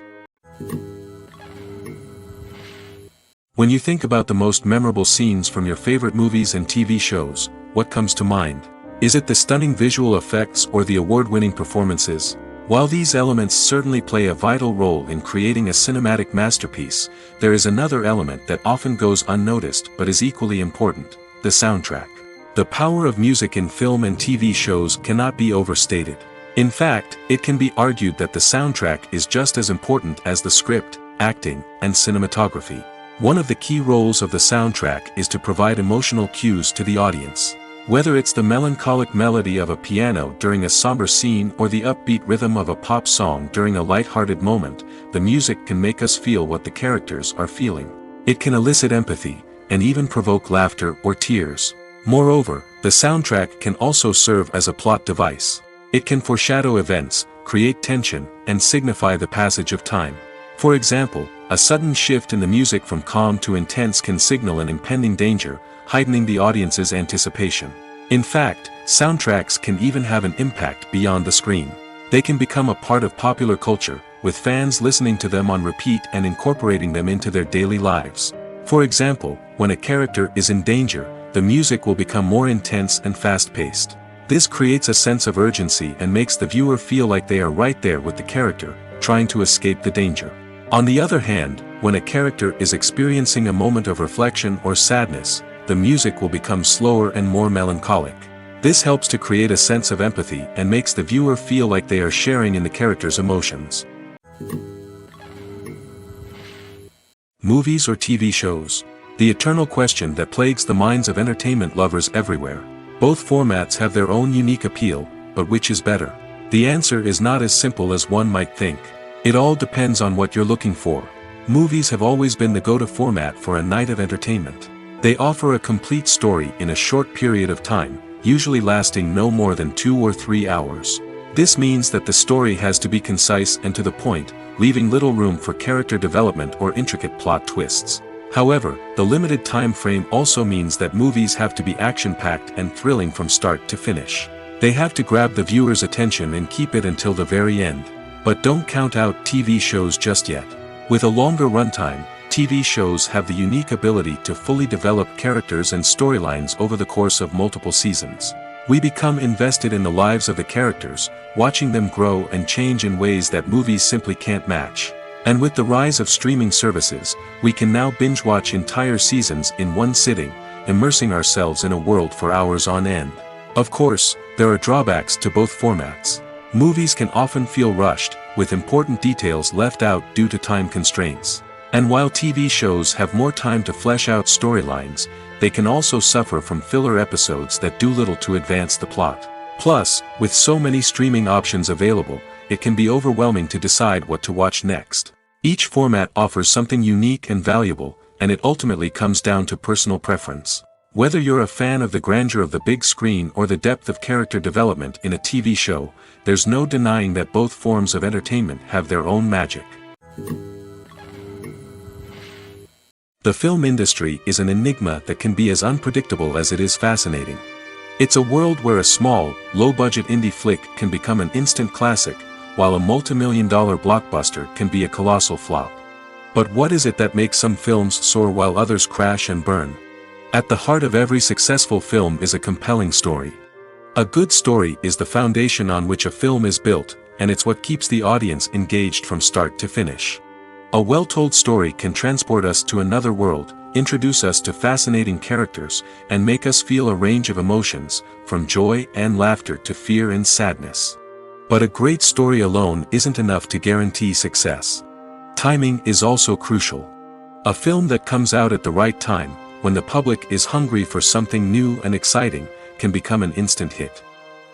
When you think about the most memorable scenes from your favorite movies and TV shows, what comes to mind? Is it the stunning visual effects or the award-winning performances? While these elements certainly play a vital role in creating a cinematic masterpiece, there is another element that often goes unnoticed but is equally important: the soundtrack. The power of music in film and TV shows cannot be overstated. In fact, it can be argued that the soundtrack is just as important as the script, acting, and cinematography. One of the key roles of the soundtrack is to provide emotional cues to the audience. Whether it's the melancholic melody of a piano during a somber scene or the upbeat rhythm of a pop song during a light-hearted moment, the music can make us feel what the characters are feeling. It can elicit empathy, and even provoke laughter or tears. Moreover, the soundtrack can also serve as a plot device. It can foreshadow events, create tension, and signify the passage of time. For example, a sudden shift in the music from calm to intense can signal an impending danger, heightening the audience's anticipation. In fact, soundtracks can even have an impact beyond the screen. They can become a part of popular culture, with fans listening to them on repeat and incorporating them into their daily lives. For example, when a character is in danger, the music will become more intense and fast-paced. This creates a sense of urgency and makes the viewer feel like they are right there with the character, trying to escape the danger. On the other hand, when a character is experiencing a moment of reflection or sadness, the music will become slower and more melancholic. This helps to create a sense of empathy and makes the viewer feel like they are sharing in the character's emotions. Movies or TV shows? The eternal question that plagues the minds of entertainment lovers everywhere. Both formats have their own unique appeal, but which is better? The answer is not as simple as one might think. It all depends on what you're looking for. Movies have always been the go-to format for a night of entertainment. They offer a complete story in a short period of time, usually lasting no more than 2 or 3 hours. This means that the story has to be concise and to the point, leaving little room for character development or intricate plot twists. However, the limited time frame also means that movies have to be action-packed and thrilling from start to finish. They have to grab the viewer's attention and keep it until the very end. But don't count out TV shows just yet. With a longer runtime, TV shows have the unique ability to fully develop characters and storylines over the course of multiple seasons. We become invested in the lives of the characters, watching them grow and change in ways that movies simply can't match. And with the rise of streaming services, we can now binge-watch entire seasons in one sitting, immersing ourselves in a world for hours on end. Of course, there are drawbacks to both formats. Movies can often feel rushed, with important details left out due to time constraints. And while TV shows have more time to flesh out storylines, they can also suffer from filler episodes that do little to advance the plot. Plus, with so many streaming options available, it can be overwhelming to decide what to watch next. Each format offers something unique and valuable, and it ultimately comes down to personal preference. Whether you're a fan of the grandeur of the big screen or the depth of character development in a TV show, there's no denying that both forms of entertainment have their own magic. The film industry is an enigma that can be as unpredictable as it is fascinating. It's a world where a small, low-budget indie flick can become an instant classic, while a multi-million-dollar blockbuster can be a colossal flop. But what is it that makes some films soar while others crash and burn? At the heart of every successful film is a compelling story. A good story is the foundation on which a film is built, and it's what keeps the audience engaged from start to finish. A well-told story can transport us to another world, introduce us to fascinating characters, and make us feel a range of emotions, from joy and laughter to fear and sadness. But a great story alone isn't enough to guarantee success. Timing is also crucial. A film that comes out at the right time, when the public is hungry for something new and exciting, can become an instant hit.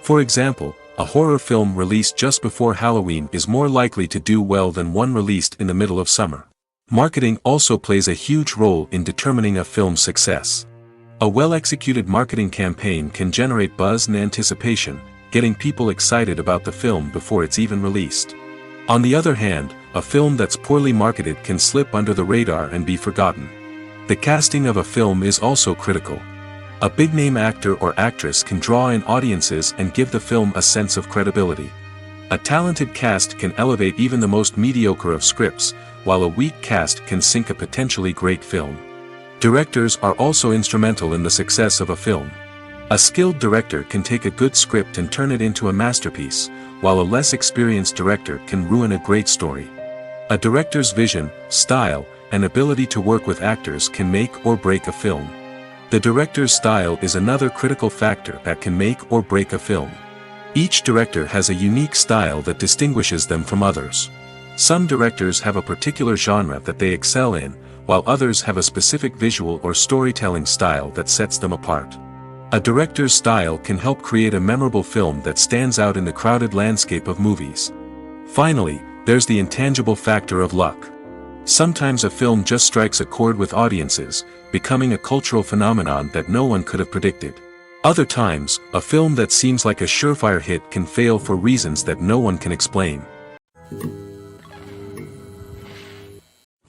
For example, a horror film released just before Halloween is more likely to do well than one released in the middle of summer. Marketing also plays a huge role in determining a film's success. A well-executed marketing campaign can generate buzz and anticipation, getting people excited about the film before it's even released. On the other hand, a film that's poorly marketed can slip under the radar and be forgotten. The casting of a film is also critical. A big-name actor or actress can draw in audiences and give the film a sense of credibility. A talented cast can elevate even the most mediocre of scripts, while a weak cast can sink a potentially great film. Directors are also instrumental in the success of a film. A skilled director can take a good script and turn it into a masterpiece, while a less experienced director can ruin a great story. A director's vision, style, and ability to work with actors can make or break a film. The director's style is another critical factor that can make or break a film. Each director has a unique style that distinguishes them from others. Some directors have a particular genre that they excel in, while others have a specific visual or storytelling style that sets them apart. A director's style can help create a memorable film that stands out in the crowded landscape of movies. Finally, there's the intangible factor of luck. Sometimes a film just strikes a chord with audiences, becoming a cultural phenomenon that no one could have predicted. Other times, a film that seems like a surefire hit can fail for reasons that no one can explain.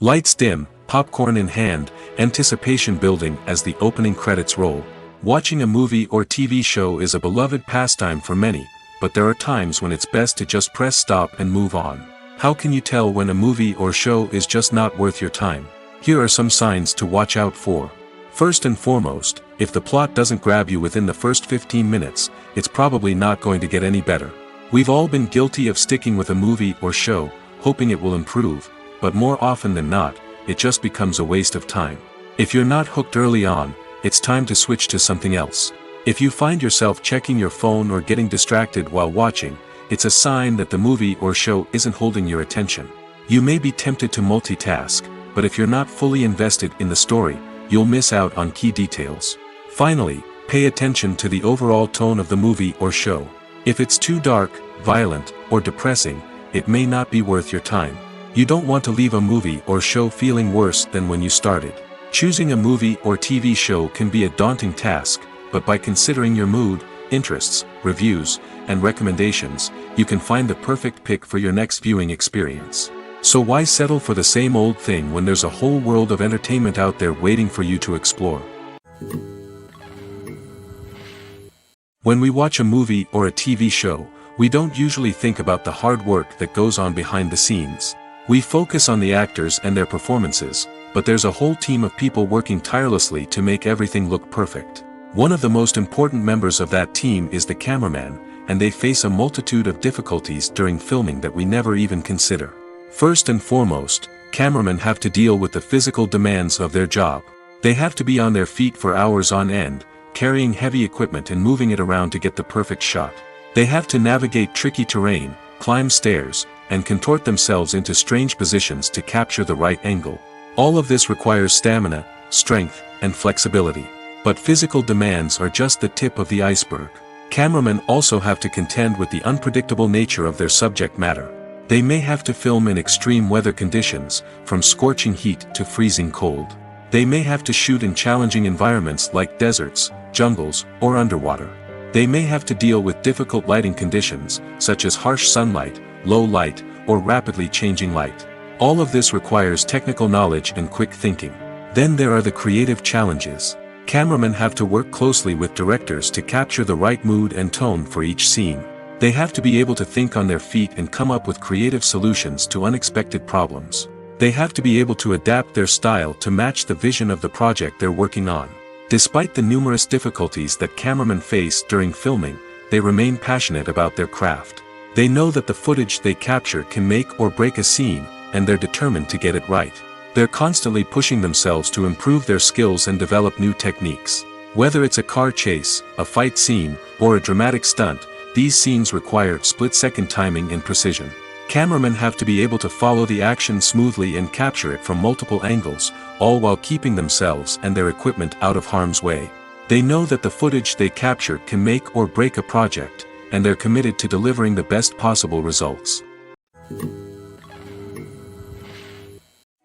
Lights dim, popcorn in hand, anticipation building as the opening credits roll. Watching a movie or TV show is a beloved pastime for many, but there are times when it's best to just press stop and move on. How can you tell when a movie or show is just not worth your time? Here are some signs to watch out for. First and foremost, if the plot doesn't grab you within the first 15 minutes, it's probably not going to get any better. We've all been guilty of sticking with a movie or show, hoping it will improve, but more often than not, it just becomes a waste of time. If you're not hooked early on, it's time to switch to something else. If you find yourself checking your phone or getting distracted while watching, it's a sign that the movie or show isn't holding your attention. You may be tempted to multitask, but if you're not fully invested in the story, you'll miss out on key details. Finally, pay attention to the overall tone of the movie or show. If it's too dark, violent, or depressing, it may not be worth your time. You don't want to leave a movie or show feeling worse than when you started. Choosing a movie or TV show can be a daunting task, but by considering your mood, interests, reviews, and recommendations, you can find the perfect pick for your next viewing experience. So why settle for the same old thing when there's a whole world of entertainment out there waiting for you to explore? When we watch a movie or a TV show, we don't usually think about the hard work that goes on behind the scenes. We focus on the actors and their performances, but there's a whole team of people working tirelessly to make everything look perfect. One of the most important members of that team is the cameraman, and they face a multitude of difficulties during filming that we never even consider. First and foremost, cameramen have to deal with the physical demands of their job. They have to be on their feet for hours on end, carrying heavy equipment and moving it around to get the perfect shot. They have to navigate tricky terrain, climb stairs, and contort themselves into strange positions to capture the right angle. All of this requires stamina, strength, and flexibility. But physical demands are just the tip of the iceberg. Cameramen also have to contend with the unpredictable nature of their subject matter. They may have to film in extreme weather conditions, from scorching heat to freezing cold. They may have to shoot in challenging environments like deserts, jungles, or underwater. They may have to deal with difficult lighting conditions, such as harsh sunlight, low light, or rapidly changing light. All of this requires technical knowledge and quick thinking. Then there are the creative challenges. Cameramen have to work closely with directors to capture the right mood and tone for each scene. They have to be able to think on their feet and come up with creative solutions to unexpected problems. They have to be able to adapt their style to match the vision of the project they're working on. Despite the numerous difficulties that cameramen face during filming, they remain passionate about their craft. They know that the footage they capture can make or break a scene, and they're determined to get it right. They're constantly pushing themselves to improve their skills and develop new techniques. Whether it's a car chase, a fight scene, or a dramatic stunt, these scenes require split-second timing and precision. Cameramen have to be able to follow the action smoothly and capture it from multiple angles, all while keeping themselves and their equipment out of harm's way. They know that the footage they capture can make or break a project, and they're committed to delivering the best possible results.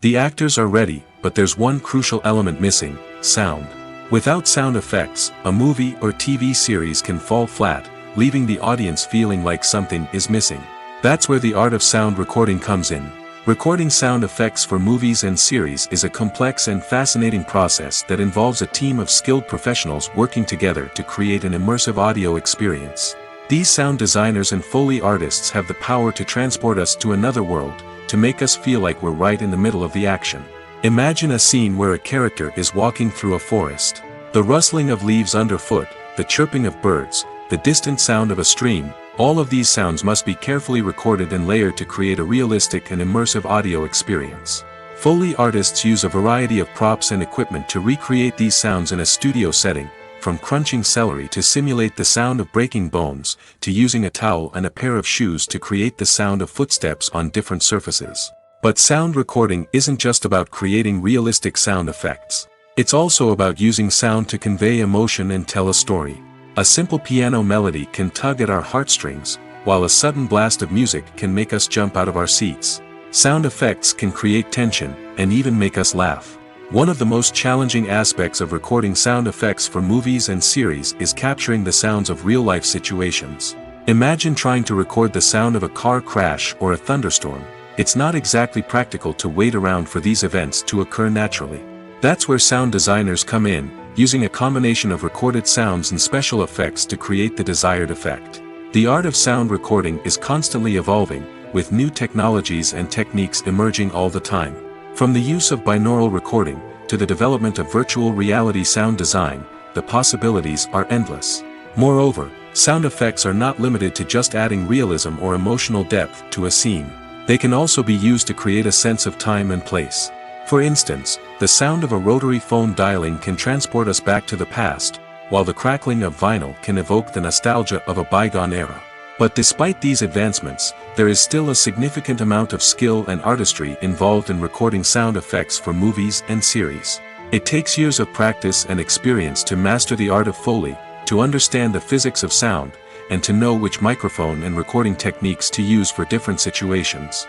The actors are ready, but there's one crucial element missing: sound. Without sound effects, a movie or TV series can fall flat, leaving the audience feeling like something is missing. That's where the art of sound recording comes in. Recording sound effects for movies and series is a complex and fascinating process that involves a team of skilled professionals working together to create an immersive audio experience. These sound designers and Foley artists have the power to transport us to another world, to make us feel like we're right in the middle of the action. Imagine a scene where a character is walking through a forest. The rustling of leaves underfoot, the chirping of birds, the distant sound of a stream, all of these sounds must be carefully recorded and layered to create a realistic and immersive audio experience. Foley artists use a variety of props and equipment to recreate these sounds in a studio setting, from crunching celery to simulate the sound of breaking bones, to using a towel and a pair of shoes to create the sound of footsteps on different surfaces. But sound recording isn't just about creating realistic sound effects. It's also about using sound to convey emotion and tell a story. A simple piano melody can tug at our heartstrings, while a sudden blast of music can make us jump out of our seats. Sound effects can create tension, and even make us laugh. One of the most challenging aspects of recording sound effects for movies and series is capturing the sounds of real-life situations. Imagine trying to record the sound of a car crash or a thunderstorm. It's not exactly practical to wait around for these events to occur naturally. That's where sound designers come in, using a combination of recorded sounds and special effects to create the desired effect. The art of sound recording is constantly evolving, with new technologies and techniques emerging all the time. From the use of binaural recording, to the development of virtual reality sound design, the possibilities are endless. Moreover, sound effects are not limited to just adding realism or emotional depth to a scene. They can also be used to create a sense of time and place. For instance, the sound of a rotary phone dialing can transport us back to the past, while the crackling of vinyl can evoke the nostalgia of a bygone era. But despite these advancements, there is still a significant amount of skill and artistry involved in recording sound effects for movies and series. It takes years of practice and experience to master the art of Foley, to understand the physics of sound, and to know which microphone and recording techniques to use for different situations.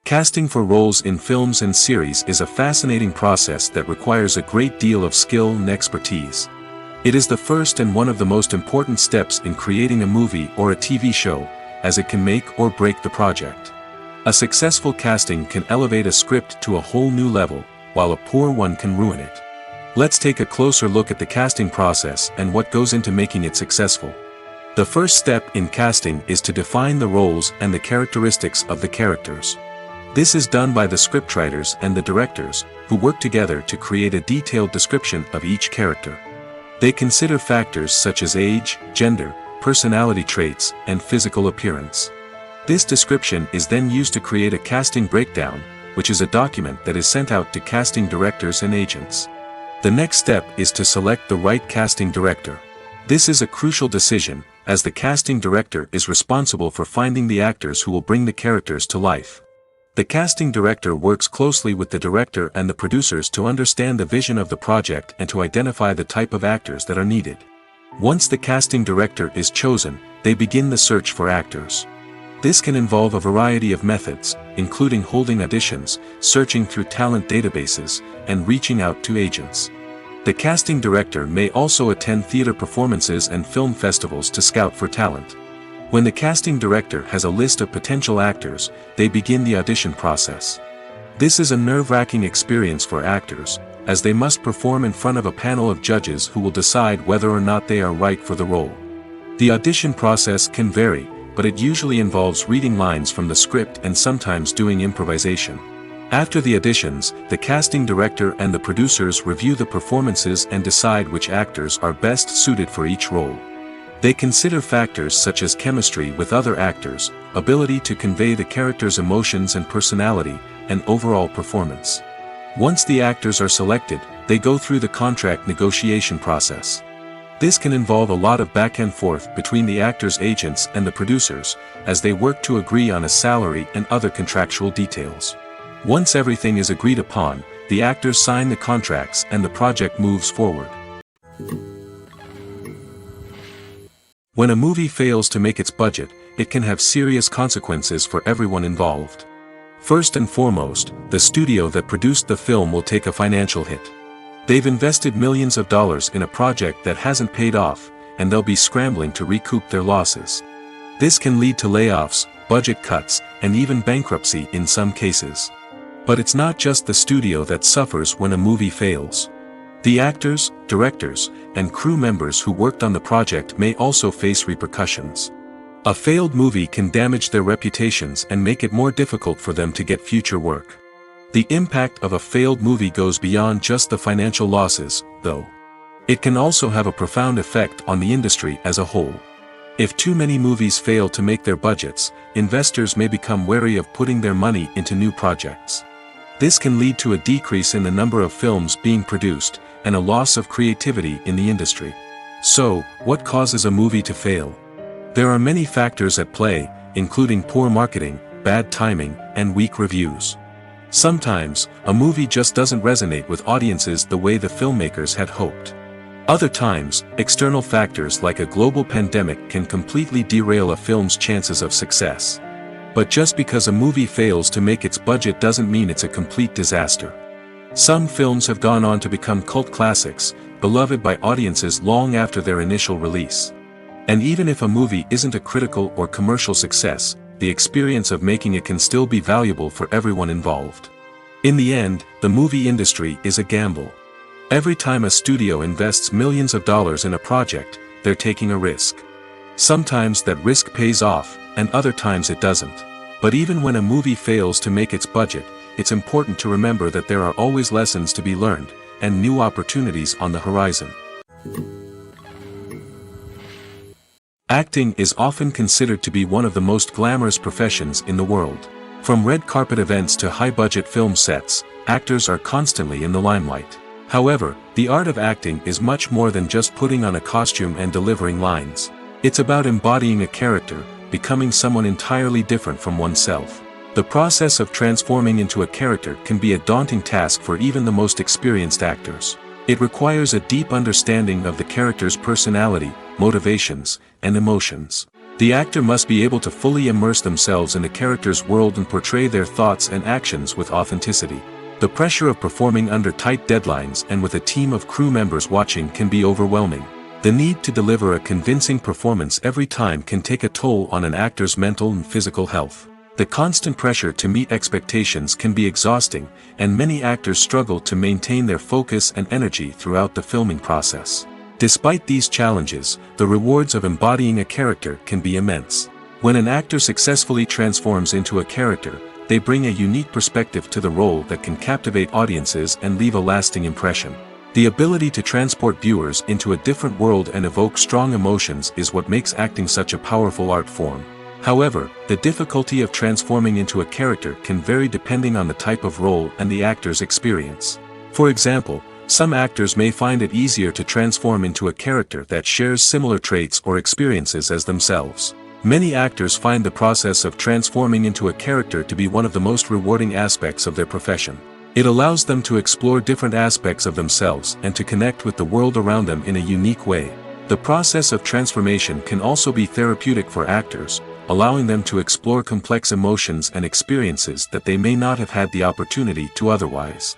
Casting for roles in films and series is a fascinating process that requires a great deal of skill and expertise. It is the first and one of the most important steps in creating a movie or a TV show, as it can make or break the project. A successful casting can elevate a script to a whole new level, while a poor one can ruin it. Let's take a closer look at the casting process and what goes into making it successful. The first step in casting is to define the roles and the characteristics of the characters. This is done by the scriptwriters and the directors, who work together to create a detailed description of each character. They consider factors such as age, gender, personality traits, and physical appearance. This description is then used to create a casting breakdown, which is a document that is sent out to casting directors and agents. The next step is to select the right casting director. This is a crucial decision, as the casting director is responsible for finding the actors who will bring the characters to life. The casting director works closely with the director and the producers to understand the vision of the project and to identify the type of actors that are needed. Once the casting director is chosen, they begin the search for actors. This can involve a variety of methods, including holding auditions, searching through talent databases, and reaching out to agents. The casting director may also attend theater performances and film festivals to scout for talent. When the casting director has a list of potential actors, they begin the audition process. This is a nerve-wracking experience for actors, as they must perform in front of a panel of judges who will decide whether or not they are right for the role. The audition process can vary, but it usually involves reading lines from the script and sometimes doing improvisation. After the auditions, the casting director and the producers review the performances and decide which actors are best suited for each role. They consider factors such as chemistry with other actors, ability to convey the character's emotions and personality, and overall performance. Once the actors are selected, they go through the contract negotiation process. This can involve a lot of back and forth between the actors' agents and the producers, as they work to agree on a salary and other contractual details. Once everything is agreed upon, the actors sign the contracts and the project moves forward. When a movie fails to make its budget, it can have serious consequences for everyone involved. First and foremost, the studio that produced the film will take a financial hit. They've invested millions of dollars in a project that hasn't paid off, and they'll be scrambling to recoup their losses. This can lead to layoffs, budget cuts, and even bankruptcy in some cases. But it's not just the studio that suffers when a movie fails. The actors, directors, and crew members who worked on the project may also face repercussions. A failed movie can damage their reputations and make it more difficult for them to get future work. The impact of a failed movie goes beyond just the financial losses, though. It can also have a profound effect on the industry as a whole. If too many movies fail to make their budgets, investors may become wary of putting their money into new projects. This can lead to a decrease in the number of films being produced, and a loss of creativity in the industry. So, what causes a movie to fail? There are many factors at play, including poor marketing, bad timing, and weak reviews. Sometimes, a movie just doesn't resonate with audiences the way the filmmakers had hoped. Other times, external factors like a global pandemic can completely derail a film's chances of success. But just because a movie fails to make its budget doesn't mean it's a complete disaster. Some films have gone on to become cult classics, beloved by audiences long after their initial release. And even if a movie isn't a critical or commercial success, the experience of making it can still be valuable for everyone involved. In the end, the movie industry is a gamble. Every time a studio invests millions of dollars in a project, they're taking a risk. Sometimes that risk pays off, and other times it doesn't. But even when a movie fails to make its budget, it's important to remember that there are always lessons to be learned, and new opportunities on the horizon. Acting is often considered to be one of the most glamorous professions in the world. From red carpet events to high-budget film sets, actors are constantly in the limelight. However, the art of acting is much more than just putting on a costume and delivering lines. It's about embodying a character, becoming someone entirely different from oneself. The process of transforming into a character can be a daunting task for even the most experienced actors. It requires a deep understanding of the character's personality, motivations, and emotions. The actor must be able to fully immerse themselves in the character's world and portray their thoughts and actions with authenticity. The pressure of performing under tight deadlines and with a team of crew members watching can be overwhelming. The need to deliver a convincing performance every time can take a toll on an actor's mental and physical health. The constant pressure to meet expectations can be exhausting, and many actors struggle to maintain their focus and energy throughout the filming process. Despite these challenges, the rewards of embodying a character can be immense. When an actor successfully transforms into a character, they bring a unique perspective to the role that can captivate audiences and leave a lasting impression. The ability to transport viewers into a different world and evoke strong emotions is what makes acting such a powerful art form. However, the difficulty of transforming into a character can vary depending on the type of role and the actor's experience. For example, some actors may find it easier to transform into a character that shares similar traits or experiences as themselves. Many actors find the process of transforming into a character to be one of the most rewarding aspects of their profession. It allows them to explore different aspects of themselves and to connect with the world around them in a unique way. The process of transformation can also be therapeutic for actors, allowing them to explore complex emotions and experiences that they may not have had the opportunity to otherwise.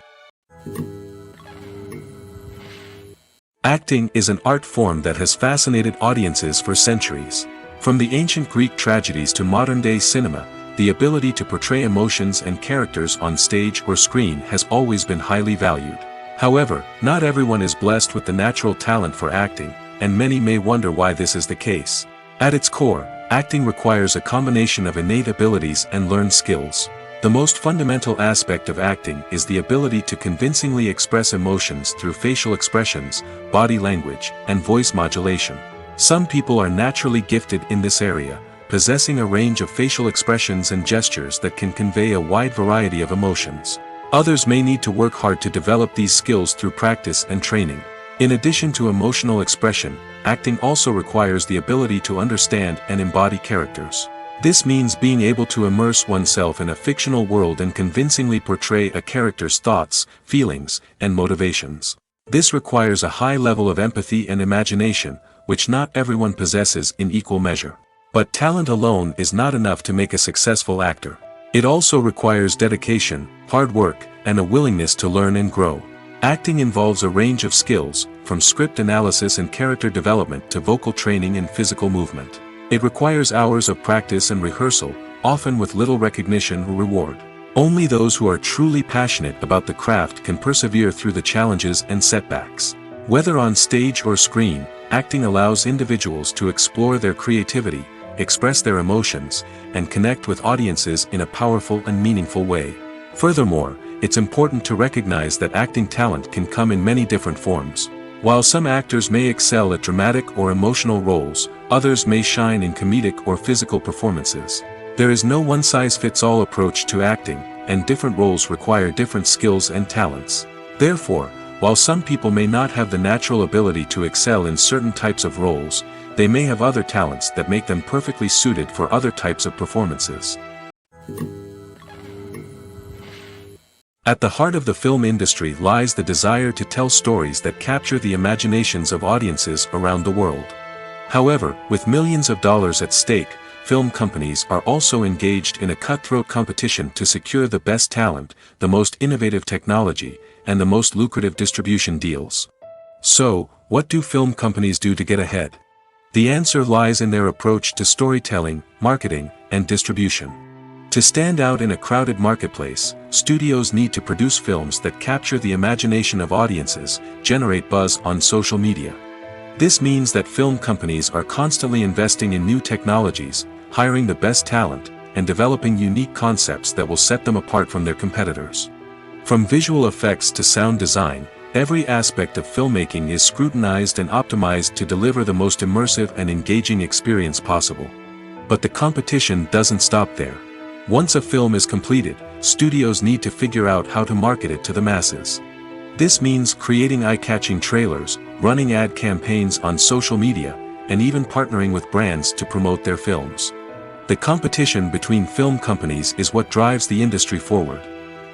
Acting is an art form that has fascinated audiences for centuries. From the ancient Greek tragedies to modern-day cinema, the ability to portray emotions and characters on stage or screen has always been highly valued. However, not everyone is blessed with the natural talent for acting, and many may wonder why this is the case. At its core, acting requires a combination of innate abilities and learned skills. The most fundamental aspect of acting is the ability to convincingly express emotions through facial expressions, body language, and voice modulation. Some people are naturally gifted in this area, possessing a range of facial expressions and gestures that can convey a wide variety of emotions. Others may need to work hard to develop these skills through practice and training. In addition to emotional expression, acting also requires the ability to understand and embody characters. This means being able to immerse oneself in a fictional world and convincingly portray a character's thoughts, feelings, and motivations. This requires a high level of empathy and imagination, which not everyone possesses in equal measure. But talent alone is not enough to make a successful actor. It also requires dedication, hard work, and a willingness to learn and grow. Acting involves a range of skills, from script analysis and character development to vocal training and physical movement. It requires hours of practice and rehearsal, often with little recognition or reward. Only those who are truly passionate about the craft can persevere through the challenges and setbacks. Whether on stage or screen, acting allows individuals to explore their creativity, express their emotions, and connect with audiences in a powerful and meaningful way. Furthermore, it's important to recognize that acting talent can come in many different forms. While some actors may excel at dramatic or emotional roles, others may shine in comedic or physical performances. There is no one-size-fits-all approach to acting, and different roles require different skills and talents. Therefore, while some people may not have the natural ability to excel in certain types of roles, they may have other talents that make them perfectly suited for other types of performances. At the heart of the film industry lies the desire to tell stories that capture the imaginations of audiences around the world. However, with millions of dollars at stake, film companies are also engaged in a cutthroat competition to secure the best talent, the most innovative technology, and the most lucrative distribution deals. So, what do film companies do to get ahead? The answer lies in their approach to storytelling, marketing, and distribution. To stand out in a crowded marketplace, studios need to produce films that capture the imagination of audiences, generate buzz on social media. This means that film companies are constantly investing in new technologies, hiring the best talent, and developing unique concepts that will set them apart from their competitors. From visual effects to sound design, every aspect of filmmaking is scrutinized and optimized to deliver the most immersive and engaging experience possible. But the competition doesn't stop there. Once a film is completed, studios need to figure out how to market it to the masses. This means creating eye-catching trailers, running ad campaigns on social media, and even partnering with brands to promote their films. The competition between film companies is what drives the industry forward.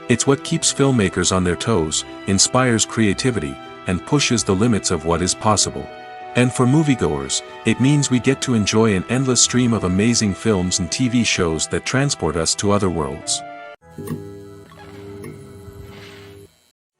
It's what keeps filmmakers on their toes, inspires creativity, and pushes the limits of what is possible. And for moviegoers, it means we get to enjoy an endless stream of amazing films and TV shows that transport us to other worlds.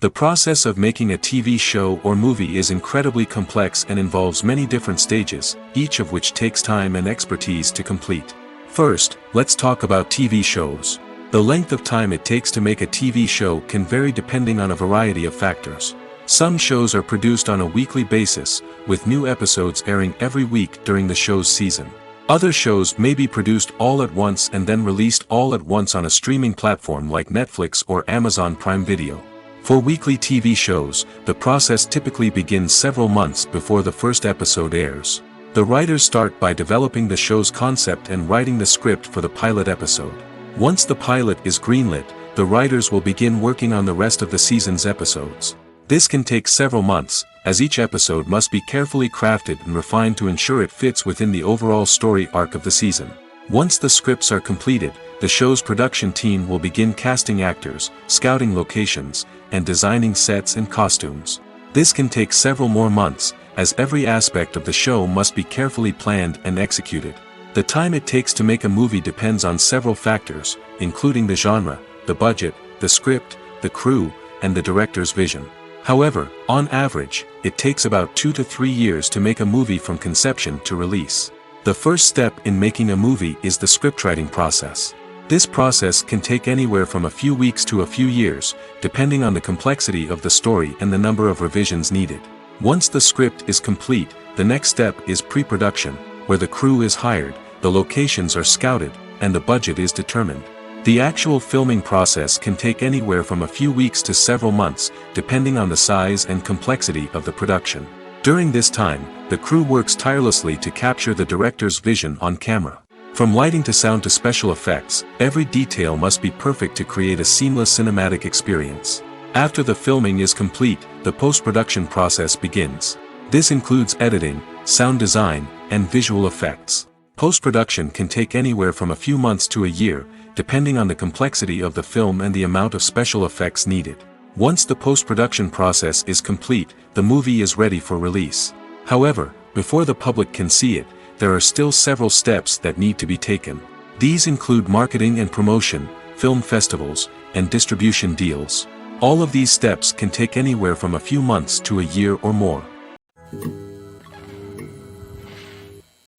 The process of making a TV show or movie is incredibly complex and involves many different stages, each of which takes time and expertise to complete. First, let's talk about TV shows. The length of time it takes to make a TV show can vary depending on a variety of factors. Some shows are produced on a weekly basis, with new episodes airing every week during the show's season. Other shows may be produced all at once and then released all at once on a streaming platform like Netflix or Amazon Prime Video. For weekly TV shows, the process typically begins several months before the first episode airs. The writers start by developing the show's concept and writing the script for the pilot episode. Once the pilot is greenlit, the writers will begin working on the rest of the season's episodes. This can take several months, as each episode must be carefully crafted and refined to ensure it fits within the overall story arc of the season. Once the scripts are completed, the show's production team will begin casting actors, scouting locations, and designing sets and costumes. This can take several more months, as every aspect of the show must be carefully planned and executed. The time it takes to make a movie depends on several factors, including the genre, the budget, the script, the crew, and the director's vision. However, on average, it takes about 2 to 3 years to make a movie from conception to release. The first step in making a movie is the scriptwriting process. This process can take anywhere from a few weeks to a few years, depending on the complexity of the story and the number of revisions needed. Once the script is complete, the next step is pre-production, where the crew is hired, the locations are scouted, and the budget is determined. The actual filming process can take anywhere from a few weeks to several months, depending on the size and complexity of the production. During this time, the crew works tirelessly to capture the director's vision on camera. From lighting to sound to special effects, every detail must be perfect to create a seamless cinematic experience. After the filming is complete, the post-production process begins. This includes editing, sound design, and visual effects. Post-production can take anywhere from a few months to a year, depending on the complexity of the film and the amount of special effects needed. Once the post-production process is complete, the movie is ready for release. However, before the public can see it, there are still several steps that need to be taken. These include marketing and promotion, film festivals, and distribution deals. All of these steps can take anywhere from a few months to a year or more.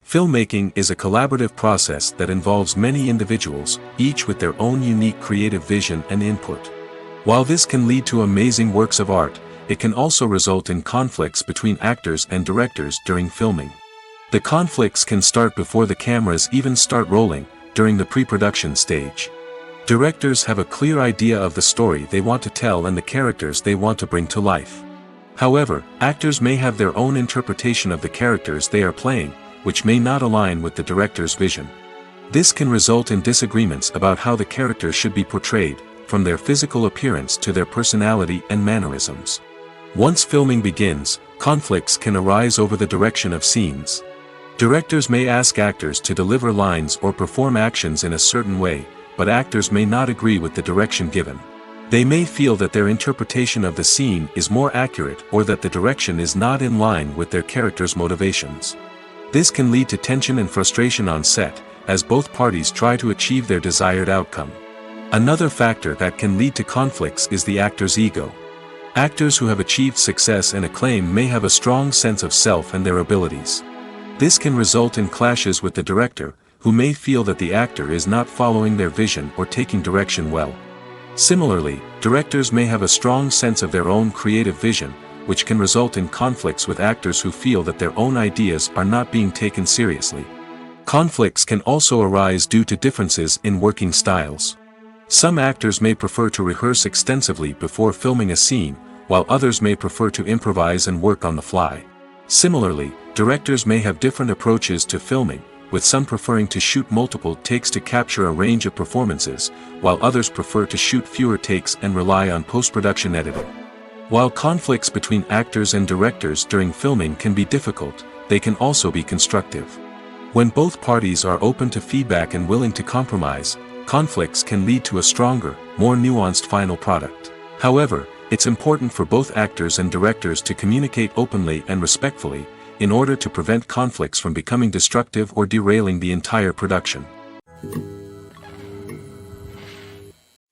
Filmmaking is a collaborative process that involves many individuals, each with their own unique creative vision and input. While this can lead to amazing works of art, it can also result in conflicts between actors and directors during filming. The conflicts can start before the cameras even start rolling, during the pre-production stage. Directors have a clear idea of the story they want to tell and the characters they want to bring to life. However, actors may have their own interpretation of the characters they are playing, which may not align with the director's vision. This can result in disagreements about how the characters should be portrayed, from their physical appearance to their personality and mannerisms. Once filming begins, conflicts can arise over the direction of scenes. Directors may ask actors to deliver lines or perform actions in a certain way, but actors may not agree with the direction given. They may feel that their interpretation of the scene is more accurate or that the direction is not in line with their character's motivations. This can lead to tension and frustration on set, as both parties try to achieve their desired outcome. Another factor that can lead to conflicts is the actor's ego. Actors who have achieved success and acclaim may have a strong sense of self and their abilities. This can result in clashes with the director, who may feel that the actor is not following their vision or taking direction well. Similarly, directors may have a strong sense of their own creative vision, which can result in conflicts with actors who feel that their own ideas are not being taken seriously. Conflicts can also arise due to differences in working styles. Some actors may prefer to rehearse extensively before filming a scene, while others may prefer to improvise and work on the fly. Similarly, directors may have different approaches to filming, with some preferring to shoot multiple takes to capture a range of performances, while others prefer to shoot fewer takes and rely on post-production editing. While conflicts between actors and directors during filming can be difficult, they can also be constructive. When both parties are open to feedback and willing to compromise, conflicts can lead to a stronger, more nuanced final product. However, it's important for both actors and directors to communicate openly and respectfully, in order to prevent conflicts from becoming destructive or derailing the entire production.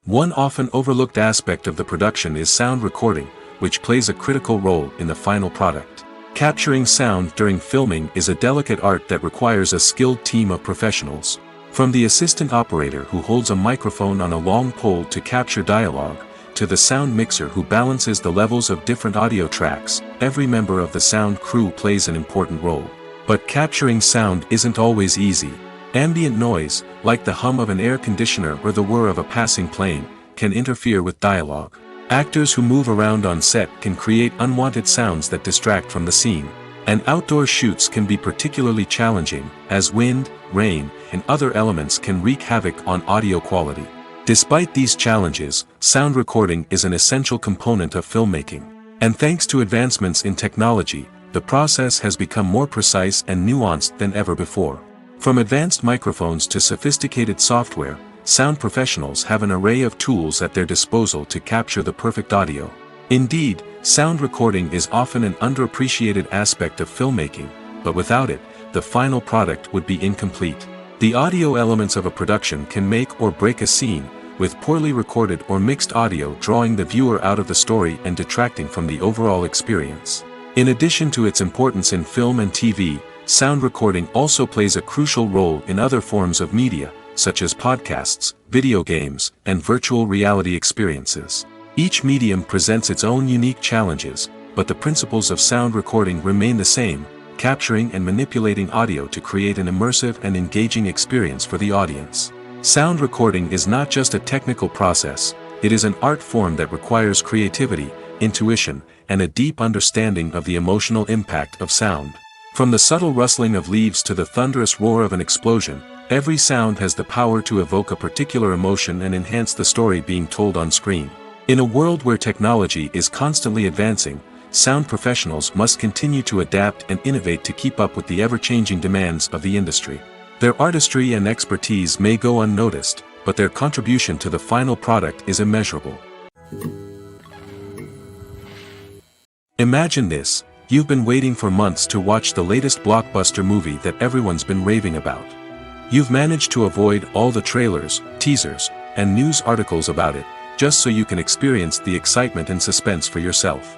One often overlooked aspect of the production is sound recording, which plays a critical role in the final product. Capturing sound during filming is a delicate art that requires a skilled team of professionals. From the assistant operator who holds a microphone on a long pole to capture dialogue, to the sound mixer who balances the levels of different audio tracks, every member of the sound crew plays an important role. But capturing sound isn't always easy. Ambient noise, like the hum of an air conditioner or the whir of a passing plane, can interfere with dialogue. Actors who move around on set can create unwanted sounds that distract from the scene. And outdoor shoots can be particularly challenging, as wind, rain, and other elements can wreak havoc on audio quality. Despite these challenges, sound recording is an essential component of filmmaking. And thanks to advancements in technology, the process has become more precise and nuanced than ever before. From advanced microphones to sophisticated software, sound professionals have an array of tools at their disposal to capture the perfect audio. Indeed, sound recording is often an underappreciated aspect of filmmaking, but without it, the final product would be incomplete. The audio elements of a production can make or break a scene, with poorly recorded or mixed audio drawing the viewer out of the story and detracting from the overall experience. In addition to its importance in film and TV, sound recording also plays a crucial role in other forms of media, such as podcasts, video games, and virtual reality experiences. Each medium presents its own unique challenges, but the principles of sound recording remain the same, capturing and manipulating audio to create an immersive and engaging experience for the audience. Sound recording is not just a technical process, it is an art form that requires creativity, intuition, and a deep understanding of the emotional impact of sound. From the subtle rustling of leaves to the thunderous roar of an explosion, every sound has the power to evoke a particular emotion and enhance the story being told on screen. In a world where technology is constantly advancing, sound professionals must continue to adapt and innovate to keep up with the ever-changing demands of the industry. Their artistry and expertise may go unnoticed, but their contribution to the final product is immeasurable. Imagine this: you've been waiting for months to watch the latest blockbuster movie that everyone's been raving about. You've managed to avoid all the trailers, teasers, and news articles about it, just so you can experience the excitement and suspense for yourself.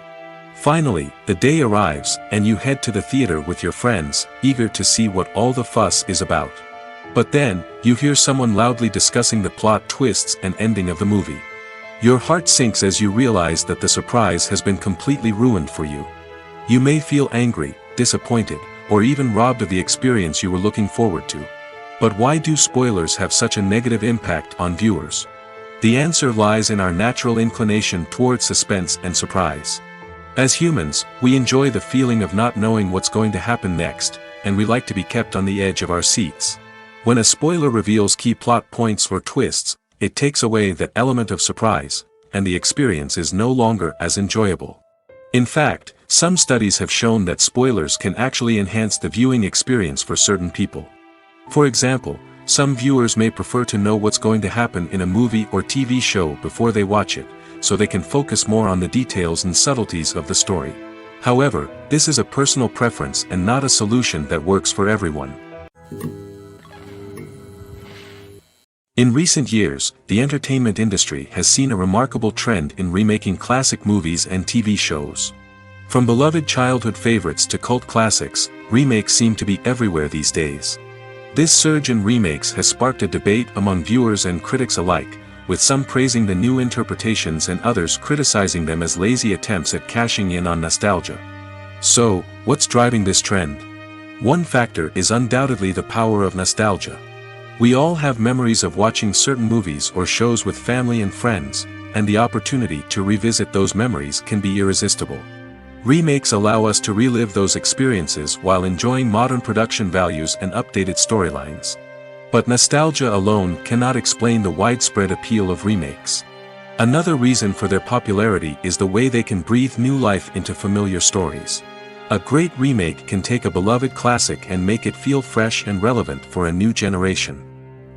Finally, the day arrives, and you head to the theater with your friends, eager to see what all the fuss is about. But then, you hear someone loudly discussing the plot twists and ending of the movie. Your heart sinks as you realize that the surprise has been completely ruined for you. You may feel angry, disappointed, or even robbed of the experience you were looking forward to. But why do spoilers have such a negative impact on viewers? The answer lies in our natural inclination toward suspense and surprise. As humans, we enjoy the feeling of not knowing what's going to happen next, and we like to be kept on the edge of our seats. When a spoiler reveals key plot points or twists, it takes away that element of surprise, and the experience is no longer as enjoyable. In fact, some studies have shown that spoilers can actually enhance the viewing experience for certain people. For example, some viewers may prefer to know what's going to happen in a movie or TV show before they watch it, so they can focus more on the details and subtleties of the story. However, this is a personal preference and not a solution that works for everyone. In recent years, the entertainment industry has seen a remarkable trend in remaking classic movies and TV shows. From beloved childhood favorites to cult classics, remakes seem to be everywhere these days. This surge in remakes has sparked a debate among viewers and critics alike, with some praising the new interpretations and others criticizing them as lazy attempts at cashing in on nostalgia. So, what's driving this trend? One factor is undoubtedly the power of nostalgia. We all have memories of watching certain movies or shows with family and friends, and the opportunity to revisit those memories can be irresistible. Remakes allow us to relive those experiences while enjoying modern production values and updated storylines. But nostalgia alone cannot explain the widespread appeal of remakes. Another reason for their popularity is the way they can breathe new life into familiar stories. A great remake can take a beloved classic and make it feel fresh and relevant for a new generation.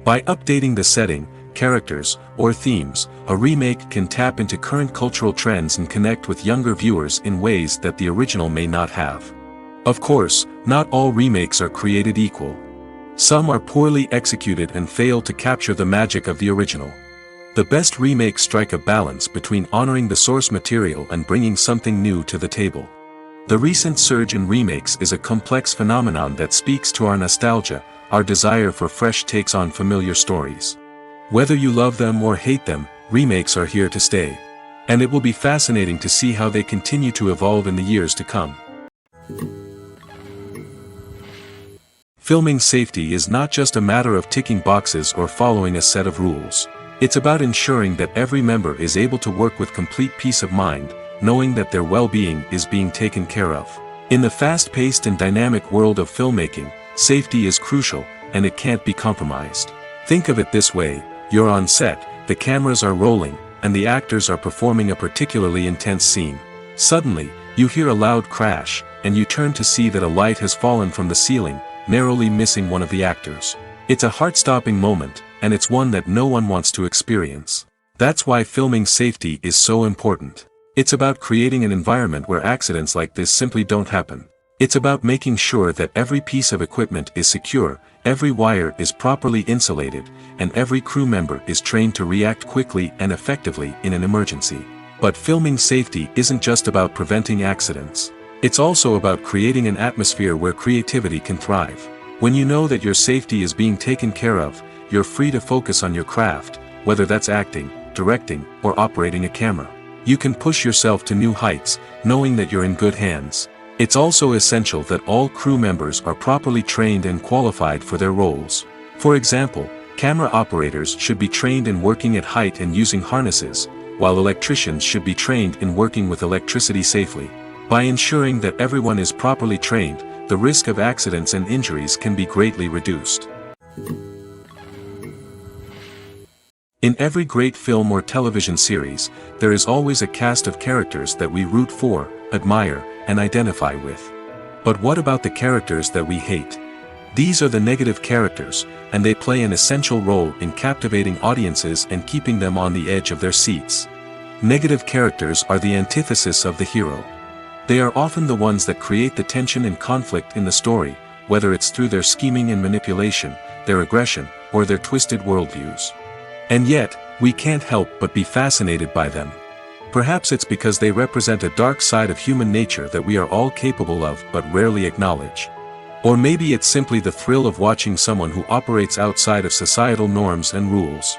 By updating the setting, characters, or themes, a remake can tap into current cultural trends and connect with younger viewers in ways that the original may not have. Of course, not all remakes are created equal. Some are poorly executed and fail to capture the magic of the original. The best remakes strike a balance between honoring the source material and bringing something new to the table. The recent surge in remakes is a complex phenomenon that speaks to our nostalgia, our desire for fresh takes on familiar stories. Whether you love them or hate them, remakes are here to stay. And it will be fascinating to see how they continue to evolve in the years to come. Filming safety is not just a matter of ticking boxes or following a set of rules. It's about ensuring that every member is able to work with complete peace of mind, knowing that their well-being is being taken care of. In the fast-paced and dynamic world of filmmaking, safety is crucial, and it can't be compromised. Think of it this way: you're on set, the cameras are rolling, and the actors are performing a particularly intense scene. Suddenly, you hear a loud crash, and you turn to see that a light has fallen from the ceiling, narrowly missing one of the actors. It's a heart-stopping moment, and it's one that no one wants to experience. That's why filming safety is so important. It's about creating an environment where accidents like this simply don't happen. It's about making sure that every piece of equipment is secure, every wire is properly insulated, and every crew member is trained to react quickly and effectively in an emergency. But filming safety isn't just about preventing accidents. It's also about creating an atmosphere where creativity can thrive. When you know that your safety is being taken care of, you're free to focus on your craft, whether that's acting, directing, or operating a camera. You can push yourself to new heights, knowing that you're in good hands. It's also essential that all crew members are properly trained and qualified for their roles. For example, camera operators should be trained in working at height and using harnesses, while electricians should be trained in working with electricity safely. By ensuring that everyone is properly trained, the risk of accidents and injuries can be greatly reduced. In every great film or television series, there is always a cast of characters that we root for, admire, and identify with. But what about the characters that we hate? These are the negative characters, and they play an essential role in captivating audiences and keeping them on the edge of their seats. Negative characters are the antithesis of the hero. They are often the ones that create the tension and conflict in the story, whether it's through their scheming and manipulation, their aggression, or their twisted worldviews. And yet, we can't help but be fascinated by them. Perhaps it's because they represent a dark side of human nature that we are all capable of but rarely acknowledge. Or maybe it's simply the thrill of watching someone who operates outside of societal norms and rules.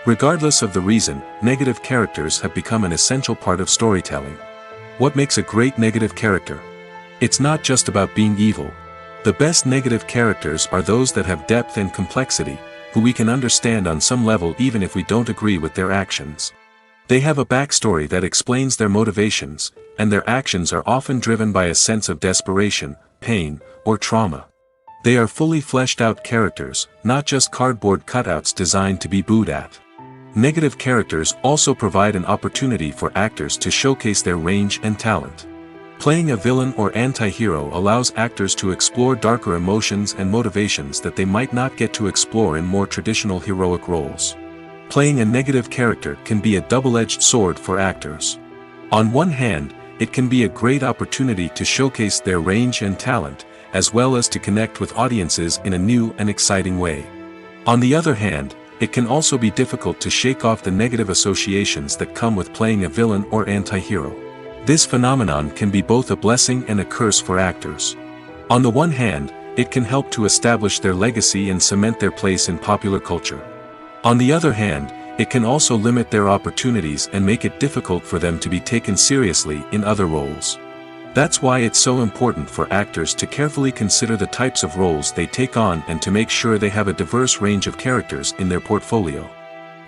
Regardless of the reason, negative characters have become an essential part of storytelling. What makes a great negative character? It's not just about being evil. The best negative characters are those that have depth and complexity, who we can understand on some level even if we don't agree with their actions. They have a backstory that explains their motivations, and their actions are often driven by a sense of desperation, pain, or trauma. They are fully fleshed out characters, not just cardboard cutouts designed to be booed at. Negative characters also provide an opportunity for actors to showcase their range and talent. Playing a villain or anti-hero allows actors to explore darker emotions and motivations that they might not get to explore in more traditional heroic roles. Playing a negative character can be a double-edged sword for actors. On one hand, it can be a great opportunity to showcase their range and talent, as well as to connect with audiences in a new and exciting way. On the other hand, it can also be difficult to shake off the negative associations that come with playing a villain or anti-hero. This phenomenon can be both a blessing and a curse for actors. On the one hand, it can help to establish their legacy and cement their place in popular culture. On the other hand, it can also limit their opportunities and make it difficult for them to be taken seriously in other roles. That's why it's so important for actors to carefully consider the types of roles they take on and to make sure they have a diverse range of characters in their portfolio.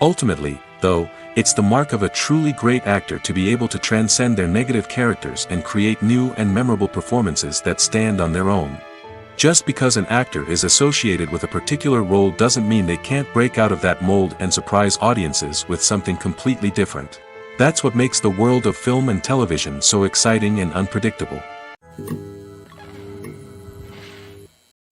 Ultimately, though, it's the mark of a truly great actor to be able to transcend their negative characters and create new and memorable performances that stand on their own. Just because an actor is associated with a particular role doesn't mean they can't break out of that mold and surprise audiences with something completely different. That's what makes the world of film and television so exciting and unpredictable.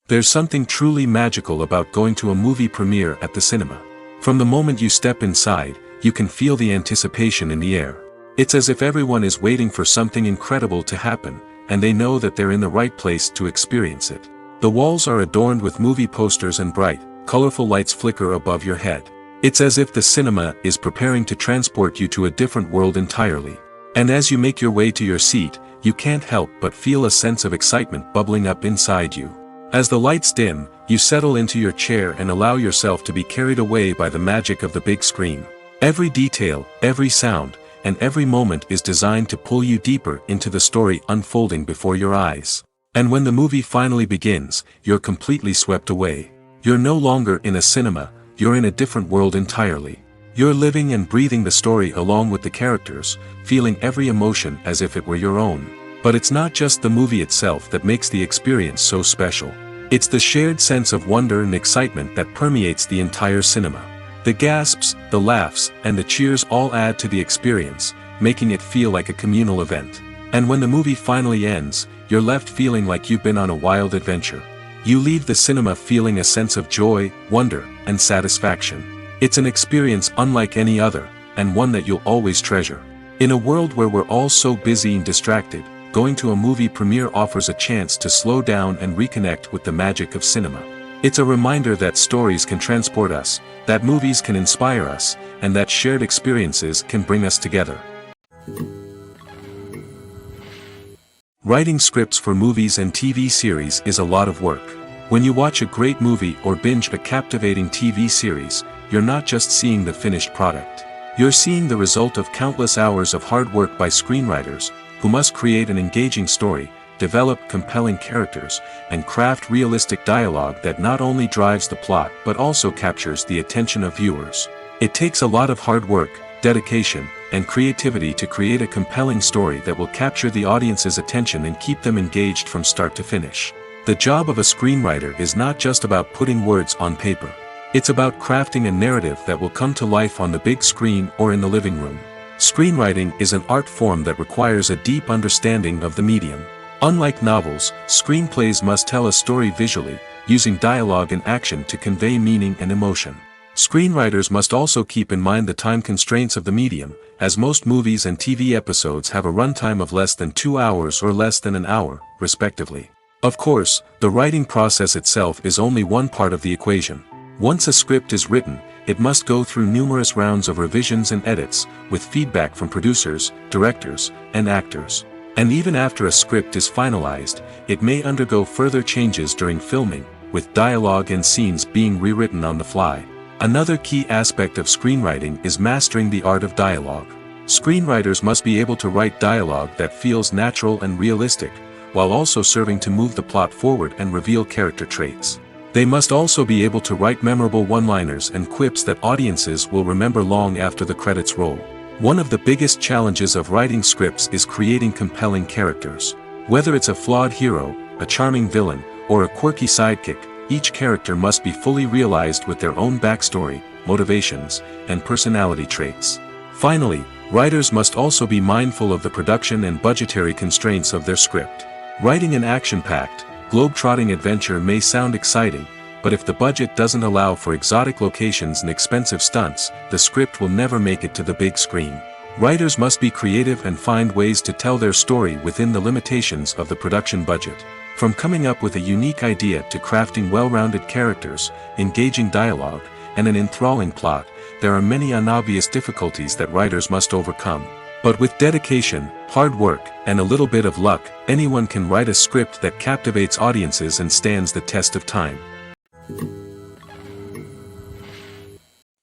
There's something truly magical about going to a movie premiere at the cinema. From the moment you step inside, you can feel the anticipation in the air. It's as if everyone is waiting for something incredible to happen, and they know that they're in the right place to experience it. The walls are adorned with movie posters and bright, colorful lights flicker above your head. It's as if the cinema is preparing to transport you to a different world entirely. And as you make your way to your seat, you can't help but feel a sense of excitement bubbling up inside you. As the lights dim, you settle into your chair and allow yourself to be carried away by the magic of the big screen. Every detail, every sound, and every moment is designed to pull you deeper into the story unfolding before your eyes. And when the movie finally begins, you're completely swept away. You're no longer in a cinema, you're in a different world entirely. You're living and breathing the story along with the characters, feeling every emotion as if it were your own. But it's not just the movie itself that makes the experience so special. It's the shared sense of wonder and excitement that permeates the entire cinema. The gasps, the laughs, and the cheers all add to the experience, making it feel like a communal event. And when the movie finally ends, you're left feeling like you've been on a wild adventure. You leave the cinema feeling a sense of joy, wonder, and satisfaction. It's an experience unlike any other, and one that you'll always treasure. In a world where we're all so busy and distracted, going to a movie premiere offers a chance to slow down and reconnect with the magic of cinema. It's a reminder that stories can transport us, that movies can inspire us, and that shared experiences can bring us together. Writing scripts for movies and TV series is a lot of work. When you watch a great movie or binge a captivating TV series, you're not just seeing the finished product. You're seeing the result of countless hours of hard work by screenwriters, who must create an engaging story, develop compelling characters, and craft realistic dialogue that not only drives the plot but also captures the attention of viewers. It takes a lot of hard work, dedication, and creativity to create a compelling story that will capture the audience's attention and keep them engaged from start to finish. The job of a screenwriter is not just about putting words on paper. It's about crafting a narrative that will come to life on the big screen or in the living room. Screenwriting is an art form that requires a deep understanding of the medium. Unlike novels, screenplays must tell a story visually, using dialogue and action to convey meaning and emotion. Screenwriters must also keep in mind the time constraints of the medium, as most movies and TV episodes have a runtime of less than 2 hours or less than an hour, respectively. Of course, the writing process itself is only one part of the equation. Once a script is written, it must go through numerous rounds of revisions and edits, with feedback from producers, directors, and actors. And even after a script is finalized, it may undergo further changes during filming, with dialogue and scenes being rewritten on the fly. Another key aspect of screenwriting is mastering the art of dialogue. Screenwriters must be able to write dialogue that feels natural and realistic, while also serving to move the plot forward and reveal character traits. They must also be able to write memorable one-liners and quips that audiences will remember long after the credits roll. One of the biggest challenges of writing scripts is creating compelling characters. Whether it's a flawed hero, a charming villain, or a quirky sidekick, each character must be fully realized with their own backstory, motivations, and personality traits. Finally, writers must also be mindful of the production and budgetary constraints of their script. Writing an action-packed, globe-trotting adventure may sound exciting, but if the budget doesn't allow for exotic locations and expensive stunts, the script will never make it to the big screen. Writers must be creative and find ways to tell their story within the limitations of the production budget. From coming up with a unique idea to crafting well-rounded characters, engaging dialogue, and an enthralling plot, there are many unobvious difficulties that writers must overcome. But with dedication, hard work, and a little bit of luck, anyone can write a script that captivates audiences and stands the test of time.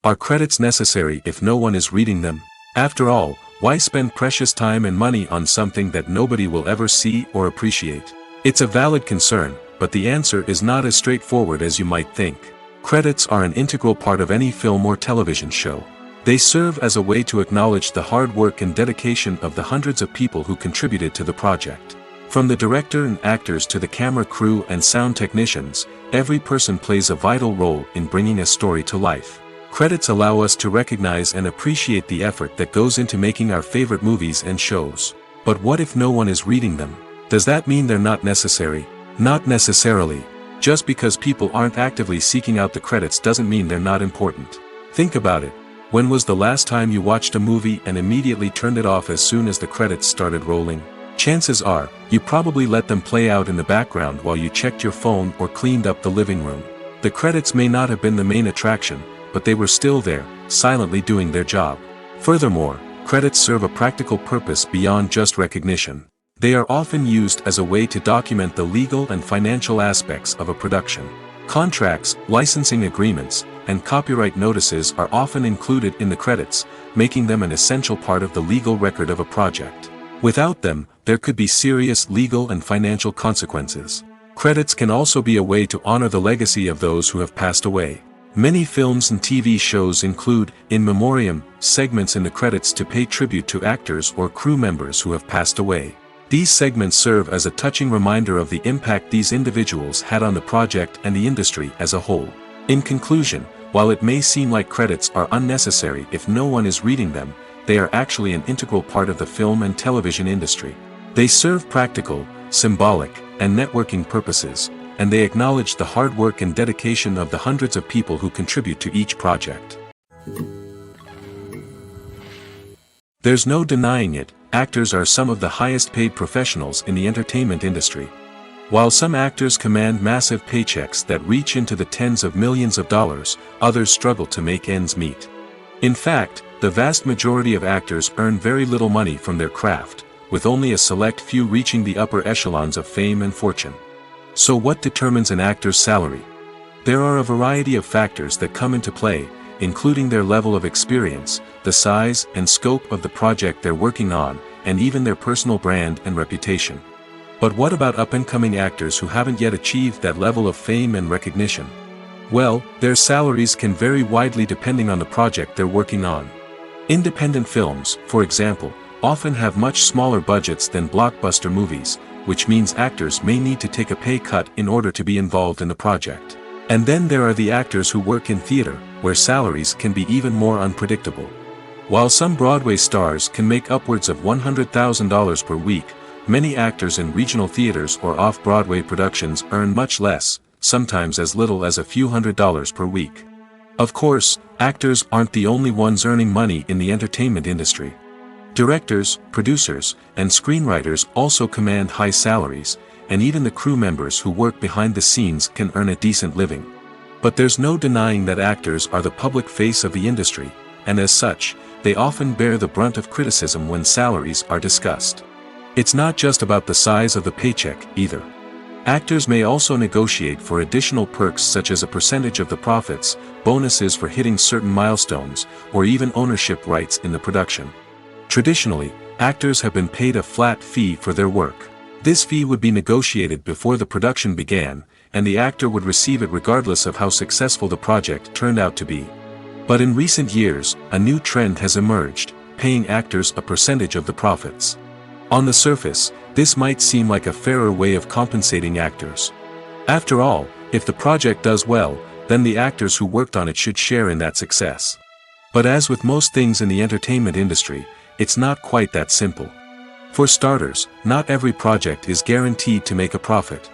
Are credits necessary if no one is reading them? After all, why spend precious time and money on something that nobody will ever see or appreciate? It's a valid concern, but the answer is not as straightforward as you might think. Credits are an integral part of any film or television show. They serve as a way to acknowledge the hard work and dedication of the hundreds of people who contributed to the project. From the director and actors to the camera crew and sound technicians, every person plays a vital role in bringing a story to life. Credits allow us to recognize and appreciate the effort that goes into making our favorite movies and shows. But what if no one is reading them? Does that mean they're not necessary? Not necessarily. Just because people aren't actively seeking out the credits doesn't mean they're not important. Think about it. When was the last time you watched a movie and immediately turned it off as soon as the credits started rolling? Chances are, you probably let them play out in the background while you checked your phone or cleaned up the living room. The credits may not have been the main attraction, but they were still there, silently doing their job. Furthermore, credits serve a practical purpose beyond just recognition. They are often used as a way to document the legal and financial aspects of a production. Contracts, licensing agreements, and copyright notices are often included in the credits, making them an essential part of the legal record of a project. Without them, there could be serious legal and financial consequences. Credits can also be a way to honor the legacy of those who have passed away. Many films and TV shows include, in memoriam, segments in the credits to pay tribute to actors or crew members who have passed away. These segments serve as a touching reminder of the impact these individuals had on the project and the industry as a whole. In conclusion, while it may seem like credits are unnecessary if no one is reading them, they are actually an integral part of the film and television industry. They serve practical, symbolic, and networking purposes, and they acknowledge the hard work and dedication of the hundreds of people who contribute to each project. There's no denying it, actors are some of the highest paid professionals in the entertainment industry. While some actors command massive paychecks that reach into the tens of millions of dollars, others struggle to make ends meet. In fact, the vast majority of actors earn very little money from their craft, with only a select few reaching the upper echelons of fame and fortune. So what determines an actor's salary? There are a variety of factors that come into play, including their level of experience, the size and scope of the project they're working on, and even their personal brand and reputation. But what about up-and-coming actors who haven't yet achieved that level of fame and recognition? Well, their salaries can vary widely depending on the project they're working on. Independent films, for example, often have much smaller budgets than blockbuster movies, which means actors may need to take a pay cut in order to be involved in the project. And then there are the actors who work in theater, where salaries can be even more unpredictable. While some Broadway stars can make upwards of $100,000 per week, many actors in regional theaters or off-Broadway productions earn much less, sometimes as little as a few $100s per week. Of course, actors aren't the only ones earning money in the entertainment industry. Directors, producers, and screenwriters also command high salaries, and even the crew members who work behind the scenes can earn a decent living. But there's no denying that actors are the public face of the industry, and as such, they often bear the brunt of criticism when salaries are discussed. It's not just about the size of the paycheck, either. Actors may also negotiate for additional perks such as a percentage of the profits, bonuses for hitting certain milestones, or even ownership rights in the production. Traditionally, actors have been paid a flat fee for their work. This fee would be negotiated before the production began, and the actor would receive it regardless of how successful the project turned out to be. But in recent years, a new trend has emerged, paying actors a percentage of the profits. On the surface, this might seem like a fairer way of compensating actors. After all, if the project does well, then the actors who worked on it should share in that success. But as with most things in the entertainment industry, it's not quite that simple. For starters, not every project is guaranteed to make a profit.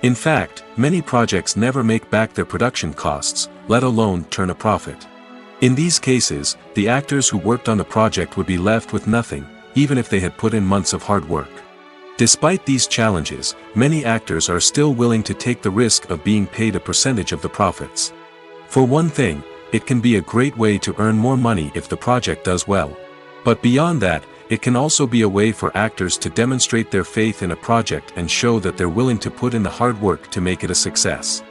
In fact, many projects never make back their production costs, let alone turn a profit. In these cases, the actors who worked on the project would be left with nothing, even if they had put in months of hard work. Despite these challenges, many actors are still willing to take the risk of being paid a percentage of the profits. For one thing, it can be a great way to earn more money if the project does well. But beyond that, it can also be a way for actors to demonstrate their faith in a project and show that they're willing to put in the hard work to make it a success.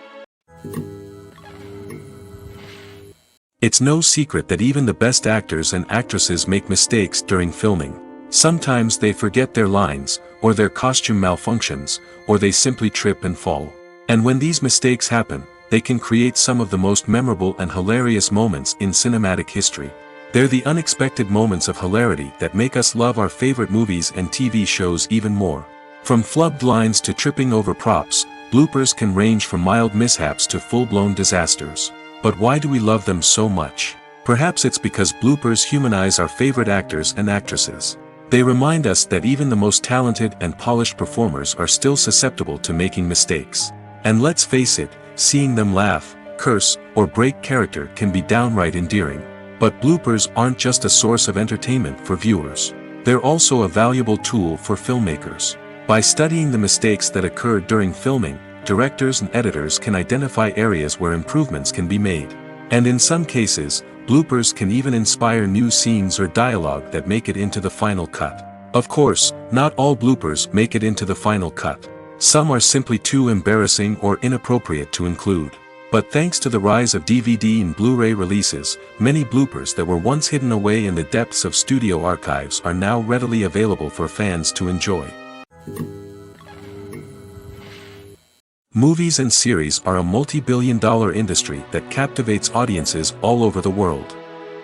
It's no secret that even the best actors and actresses make mistakes during filming. Sometimes they forget their lines, or their costume malfunctions, or they simply trip and fall. And when these mistakes happen, they can create some of the most memorable and hilarious moments in cinematic history. They're the unexpected moments of hilarity that make us love our favorite movies and TV shows even more. From flubbed lines to tripping over props, bloopers can range from mild mishaps to full-blown disasters. But why do we love them so much? Perhaps it's because bloopers humanize our favorite actors and actresses. They remind us that even the most talented and polished performers are still susceptible to making mistakes. And let's face it, seeing them laugh, curse, or break character can be downright endearing. But bloopers aren't just a source of entertainment for viewers. They're also a valuable tool for filmmakers. By studying the mistakes that occurred during filming, directors and editors can identify areas where improvements can be made. And in some cases, bloopers can even inspire new scenes or dialogue that make it into the final cut. Of course, not all bloopers make it into the final cut. Some are simply too embarrassing or inappropriate to include. But thanks to the rise of DVD and Blu-ray releases, many bloopers that were once hidden away in the depths of studio archives are now readily available for fans to enjoy. Movies and series are a multi-billion-dollar industry that captivates audiences all over the world.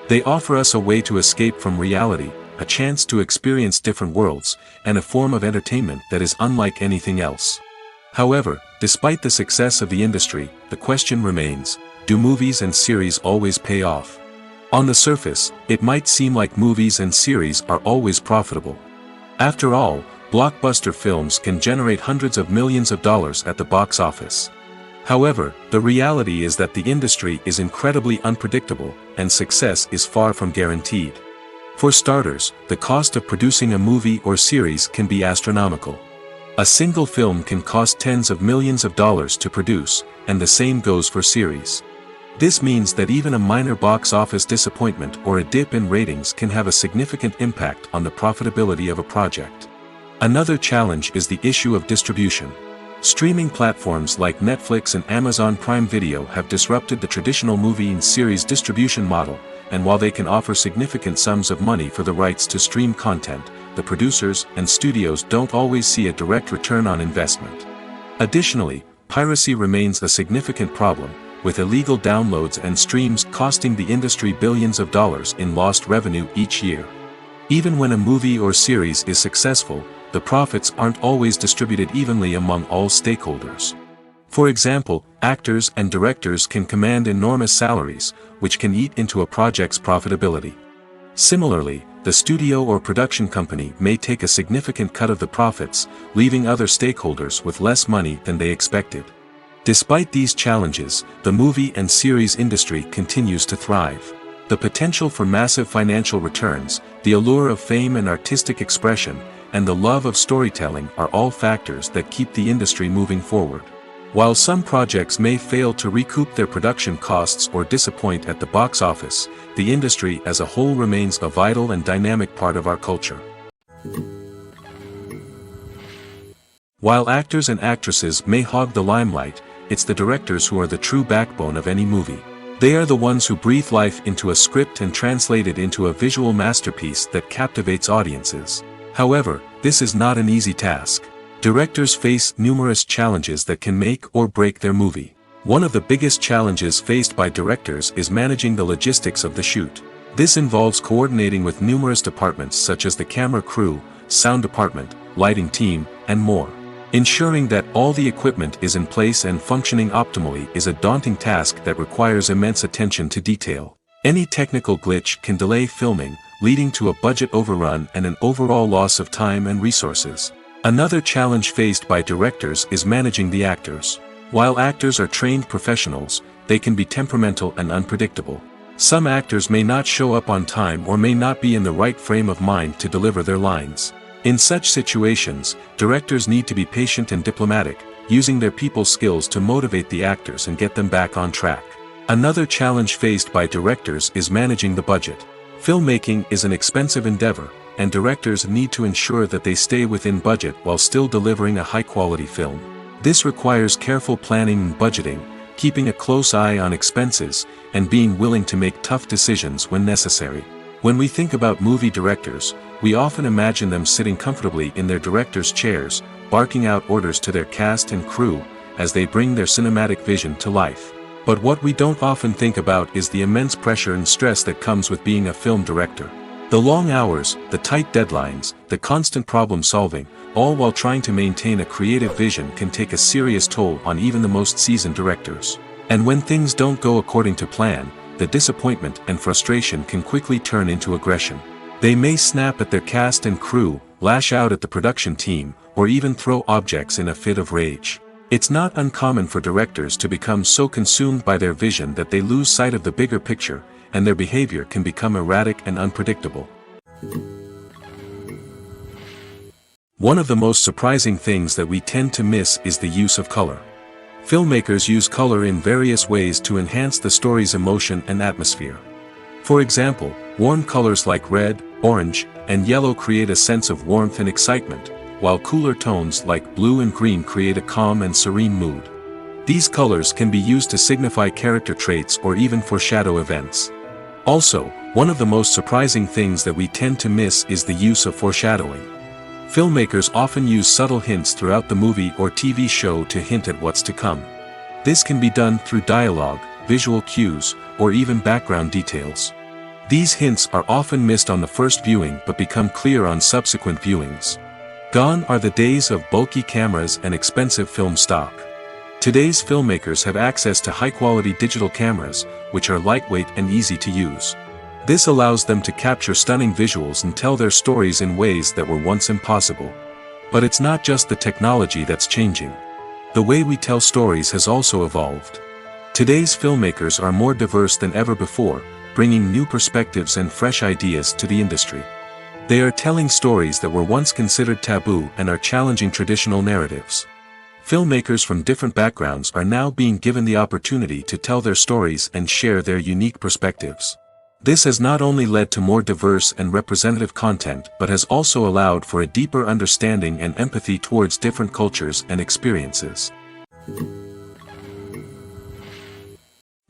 They offer us a way to escape from reality, a chance to experience different worlds, and a form of entertainment that is unlike anything else. However, despite the success of the industry, the question remains, do movies and series always pay off? On the surface, it might seem like movies and series are always profitable. After all, blockbuster films can generate hundreds of millions of dollars at the box office. However, the reality is that the industry is incredibly unpredictable, and success is far from guaranteed. For starters, the cost of producing a movie or series can be astronomical. A single film can cost tens of millions of dollars to produce, and the same goes for series. This means that even a minor box office disappointment or a dip in ratings can have a significant impact on the profitability of a project. Another challenge is the issue of distribution. Streaming platforms like Netflix and Amazon Prime Video have disrupted the traditional movie and series distribution model, and while they can offer significant sums of money for the rights to stream content, the producers and studios don't always see a direct return on investment. Additionally, piracy remains a significant problem, with illegal downloads and streams costing the industry billions of dollars in lost revenue each year. Even when a movie or series is successful, the profits aren't always distributed evenly among all stakeholders. For example, actors and directors can command enormous salaries, which can eat into a project's profitability. Similarly, the studio or production company may take a significant cut of the profits, leaving other stakeholders with less money than they expected. Despite these challenges, the movie and series industry continues to thrive. The potential for massive financial returns, the allure of fame and artistic expression, and the love of storytelling are all factors that keep the industry moving forward. While some projects may fail to recoup their production costs or disappoint at the box office, the industry as a whole remains a vital and dynamic part of our culture. While actors and actresses may hog the limelight, it's the directors who are the true backbone of any movie. They are the ones who breathe life into a script and translate it into a visual masterpiece that captivates audiences. However, this is not an easy task. Directors face numerous challenges that can make or break their movie. One of the biggest challenges faced by directors is managing the logistics of the shoot. This involves coordinating with numerous departments such as the camera crew, sound department, lighting team, and more. Ensuring that all the equipment is in place and functioning optimally is a daunting task that requires immense attention to detail. Any technical glitch can delay filming, leading to a budget overrun and an overall loss of time and resources. Another challenge faced by directors is managing the actors. While actors are trained professionals, they can be temperamental and unpredictable. Some actors may not show up on time or may not be in the right frame of mind to deliver their lines. In such situations, directors need to be patient and diplomatic, using their people skills to motivate the actors and get them back on track. Another challenge faced by directors is managing the budget. Filmmaking is an expensive endeavor, and directors need to ensure that they stay within budget while still delivering a high-quality film. This requires careful planning and budgeting, keeping a close eye on expenses, and being willing to make tough decisions when necessary. When we think about movie directors, we often imagine them sitting comfortably in their director's chairs, barking out orders to their cast and crew, as they bring their cinematic vision to life. But what we don't often think about is the immense pressure and stress that comes with being a film director. The long hours, the tight deadlines, the constant problem solving, all while trying to maintain a creative vision can take a serious toll on even the most seasoned directors. And when things don't go according to plan, the disappointment and frustration can quickly turn into aggression. They may snap at their cast and crew, lash out at the production team, or even throw objects in a fit of rage. It's not uncommon for directors to become so consumed by their vision that they lose sight of the bigger picture, and their behavior can become erratic and unpredictable. One of the most surprising things that we tend to miss is the use of color. Filmmakers use color in various ways to enhance the story's emotion and atmosphere. For example, warm colors like red, orange, and yellow create a sense of warmth and excitement, while cooler tones like blue and green create a calm and serene mood. These colors can be used to signify character traits or even foreshadow events. Also, one of the most surprising things that we tend to miss is the use of foreshadowing. Filmmakers often use subtle hints throughout the movie or TV show to hint at what's to come. This can be done through dialogue, visual cues, or even background details. These hints are often missed on the first viewing but become clear on subsequent viewings. Gone are the days of bulky cameras and expensive film stock. Today's filmmakers have access to high-quality digital cameras, which are lightweight and easy to use. This allows them to capture stunning visuals and tell their stories in ways that were once impossible. But it's not just the technology that's changing. The way we tell stories has also evolved. Today's filmmakers are more diverse than ever before, bringing new perspectives and fresh ideas to the industry. They are telling stories that were once considered taboo and are challenging traditional narratives. Filmmakers from different backgrounds are now being given the opportunity to tell their stories and share their unique perspectives. This has not only led to more diverse and representative content but has also allowed for a deeper understanding and empathy towards different cultures and experiences.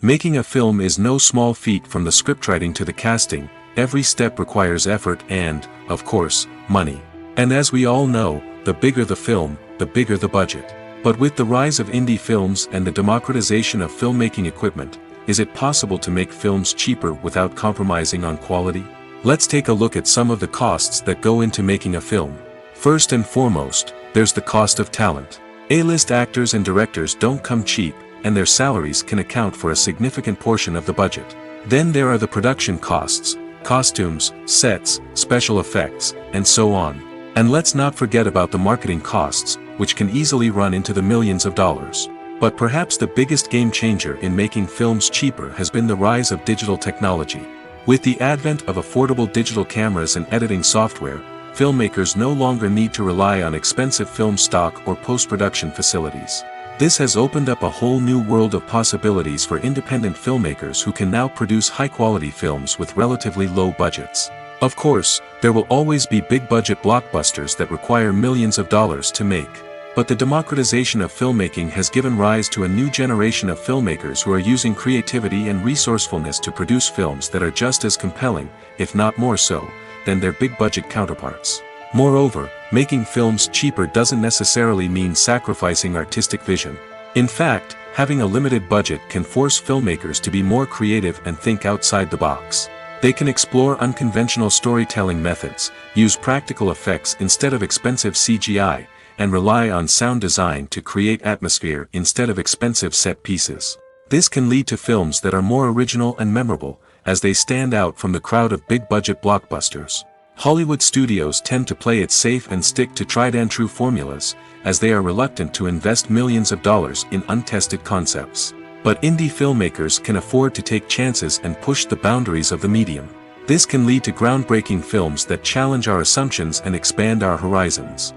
Making a film is no small feat. From the scriptwriting to the casting, every step requires effort and, of course, money. And as we all know, the bigger the film, the bigger the budget. But with the rise of indie films and the democratization of filmmaking equipment, is it possible to make films cheaper without compromising on quality? Let's take a look at some of the costs that go into making a film. First and foremost, there's the cost of talent. A-list actors and directors don't come cheap, and their salaries can account for a significant portion of the budget. Then there are the production costs, costumes, sets, special effects, and so on. And let's not forget about the marketing costs, which can easily run into the millions of dollars. But perhaps the biggest game changer in making films cheaper has been the rise of digital technology. With the advent of affordable digital cameras and editing software, filmmakers no longer need to rely on expensive film stock or post-production facilities. This has opened up a whole new world of possibilities for independent filmmakers who can now produce high-quality films with relatively low budgets. Of course, there will always be big-budget blockbusters that require millions of dollars to make. But the democratization of filmmaking has given rise to a new generation of filmmakers who are using creativity and resourcefulness to produce films that are just as compelling, if not more so, than their big-budget counterparts. Moreover, making films cheaper doesn't necessarily mean sacrificing artistic vision. In fact, having a limited budget can force filmmakers to be more creative and think outside the box. They can explore unconventional storytelling methods, use practical effects instead of expensive CGI, and rely on sound design to create atmosphere instead of expensive set pieces. This can lead to films that are more original and memorable, as they stand out from the crowd of big-budget blockbusters. Hollywood studios tend to play it safe and stick to tried-and-true formulas, as they are reluctant to invest millions of dollars in untested concepts. But indie filmmakers can afford to take chances and push the boundaries of the medium. This can lead to groundbreaking films that challenge our assumptions and expand our horizons.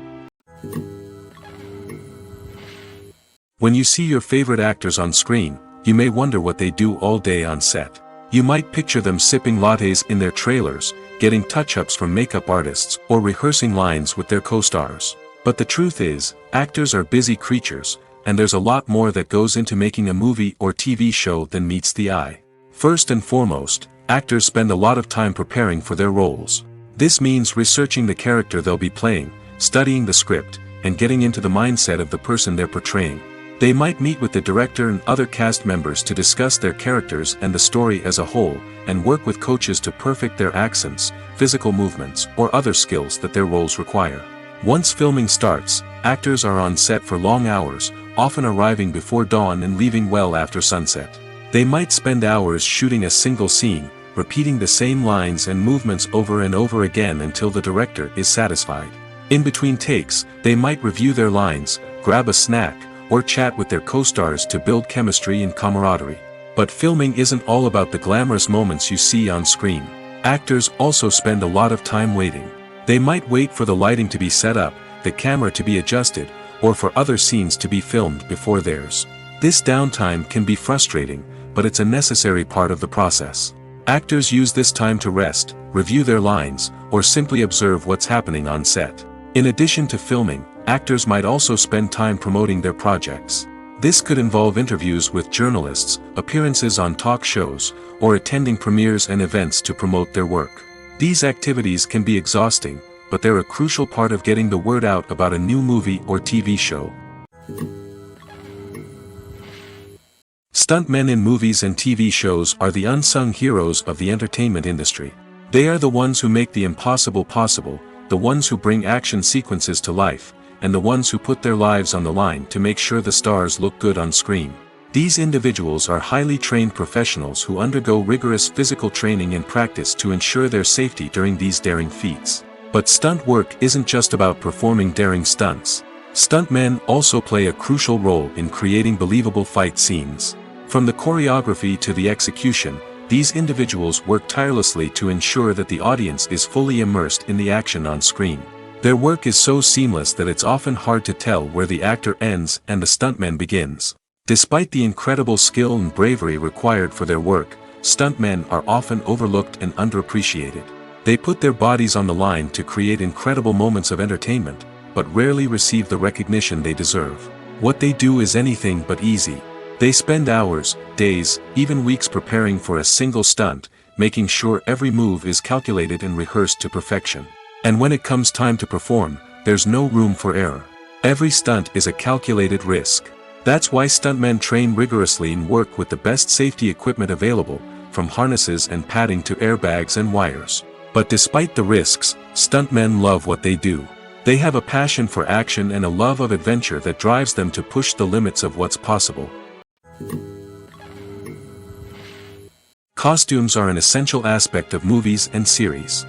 When you see your favorite actors on screen, you may wonder what they do all day on set. You might picture them sipping lattes in their trailers, getting touch-ups from makeup artists, or rehearsing lines with their co-stars. But the truth is, actors are busy creatures, and there's a lot more that goes into making a movie or TV show than meets the eye. First and foremost, actors spend a lot of time preparing for their roles. This means researching the character they'll be playing, studying the script, and getting into the mindset of the person they're portraying. They might meet with the director and other cast members to discuss their characters and the story as a whole, and work with coaches to perfect their accents, physical movements, or other skills that their roles require. Once filming starts, actors are on set for long hours, often arriving before dawn and leaving well after sunset. They might spend hours shooting a single scene, repeating the same lines and movements over and over again until the director is satisfied. In between takes, they might review their lines, grab a snack, or chat with their co-stars to build chemistry and camaraderie. But filming isn't all about the glamorous moments you see on screen. Actors also spend a lot of time waiting. They might wait for the lighting to be set up, the camera to be adjusted, or for other scenes to be filmed before theirs. This downtime can be frustrating, but it's a necessary part of the process. Actors use this time to rest, review their lines, or simply observe what's happening on set. In addition to filming, actors might also spend time promoting their projects. This could involve interviews with journalists, appearances on talk shows, or attending premieres and events to promote their work. These activities can be exhausting, but they're a crucial part of getting the word out about a new movie or TV show. Stuntmen in movies and TV shows are the unsung heroes of the entertainment industry. They are the ones who make the impossible possible, the ones who bring action sequences to life, and the ones who put their lives on the line to make sure the stars look good on screen. These individuals are highly trained professionals who undergo rigorous physical training and practice to ensure their safety during these daring feats. But stunt work isn't just about performing daring stunts. Stuntmen also play a crucial role in creating believable fight scenes. From the choreography to the execution, these individuals work tirelessly to ensure that the audience is fully immersed in the action on screen. Their work is so seamless that it's often hard to tell where the actor ends and the stuntman begins. Despite the incredible skill and bravery required for their work, stuntmen are often overlooked and underappreciated. They put their bodies on the line to create incredible moments of entertainment, but rarely receive the recognition they deserve. What they do is anything but easy. They spend hours, days, even weeks preparing for a single stunt, making sure every move is calculated and rehearsed to perfection. And when it comes time to perform, there's no room for error. Every stunt is a calculated risk. That's why stuntmen train rigorously and work with the best safety equipment available, from harnesses and padding to airbags and wires. But despite the risks, stuntmen love what they do. They have a passion for action and a love of adventure that drives them to push the limits of what's possible. Costumes are an essential aspect of movies and series.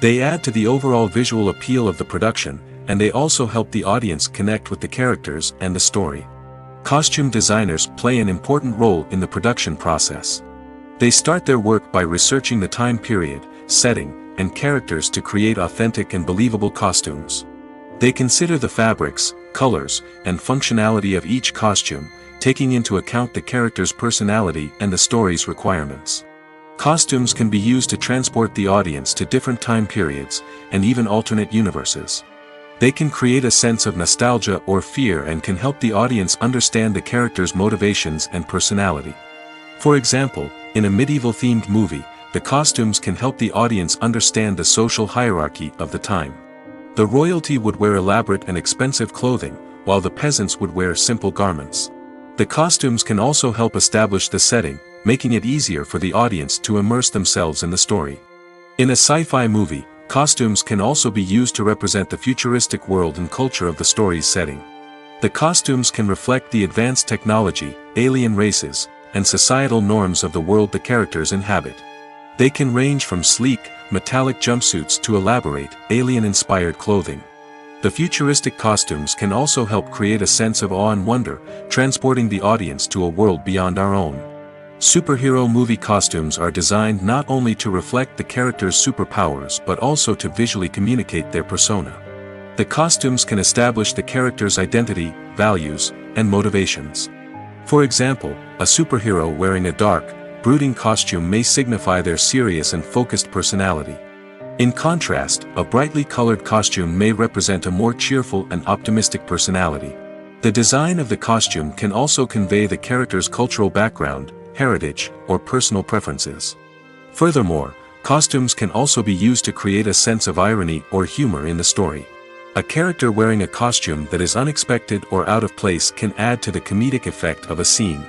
They add to the overall visual appeal of the production, and they also help the audience connect with the characters and the story. Costume designers play an important role in the production process. They start their work by researching the time period, setting, and characters to create authentic and believable costumes. They consider the fabrics, colors, and functionality of each costume, taking into account the character's personality and the story's requirements. Costumes can be used to transport the audience to different time periods, and even alternate universes. They can create a sense of nostalgia or fear and can help the audience understand the character's motivations and personality. For example, in a medieval-themed movie, the costumes can help the audience understand the social hierarchy of the time. The royalty would wear elaborate and expensive clothing, while the peasants would wear simple garments. The costumes can also help establish the setting, making it easier for the audience to immerse themselves in the story. In a sci-fi movie, costumes can also be used to represent the futuristic world and culture of the story's setting. The costumes can reflect the advanced technology, alien races, and societal norms of the world the characters inhabit. They can range from sleek, metallic jumpsuits to elaborate, alien-inspired clothing. The futuristic costumes can also help create a sense of awe and wonder, transporting the audience to a world beyond our own. Superhero movie costumes are designed not only to reflect the character's superpowers but also to visually communicate their persona. The costumes can establish the character's identity, values, and motivations. For example, a superhero wearing a dark, brooding costume may signify their serious and focused personality. In contrast, a brightly colored costume may represent a more cheerful and optimistic personality. The design of the costume can also convey the character's cultural background, heritage, or personal preferences. Furthermore, costumes can also be used to create a sense of irony or humor in the story. A character wearing a costume that is unexpected or out of place can add to the comedic effect of a scene.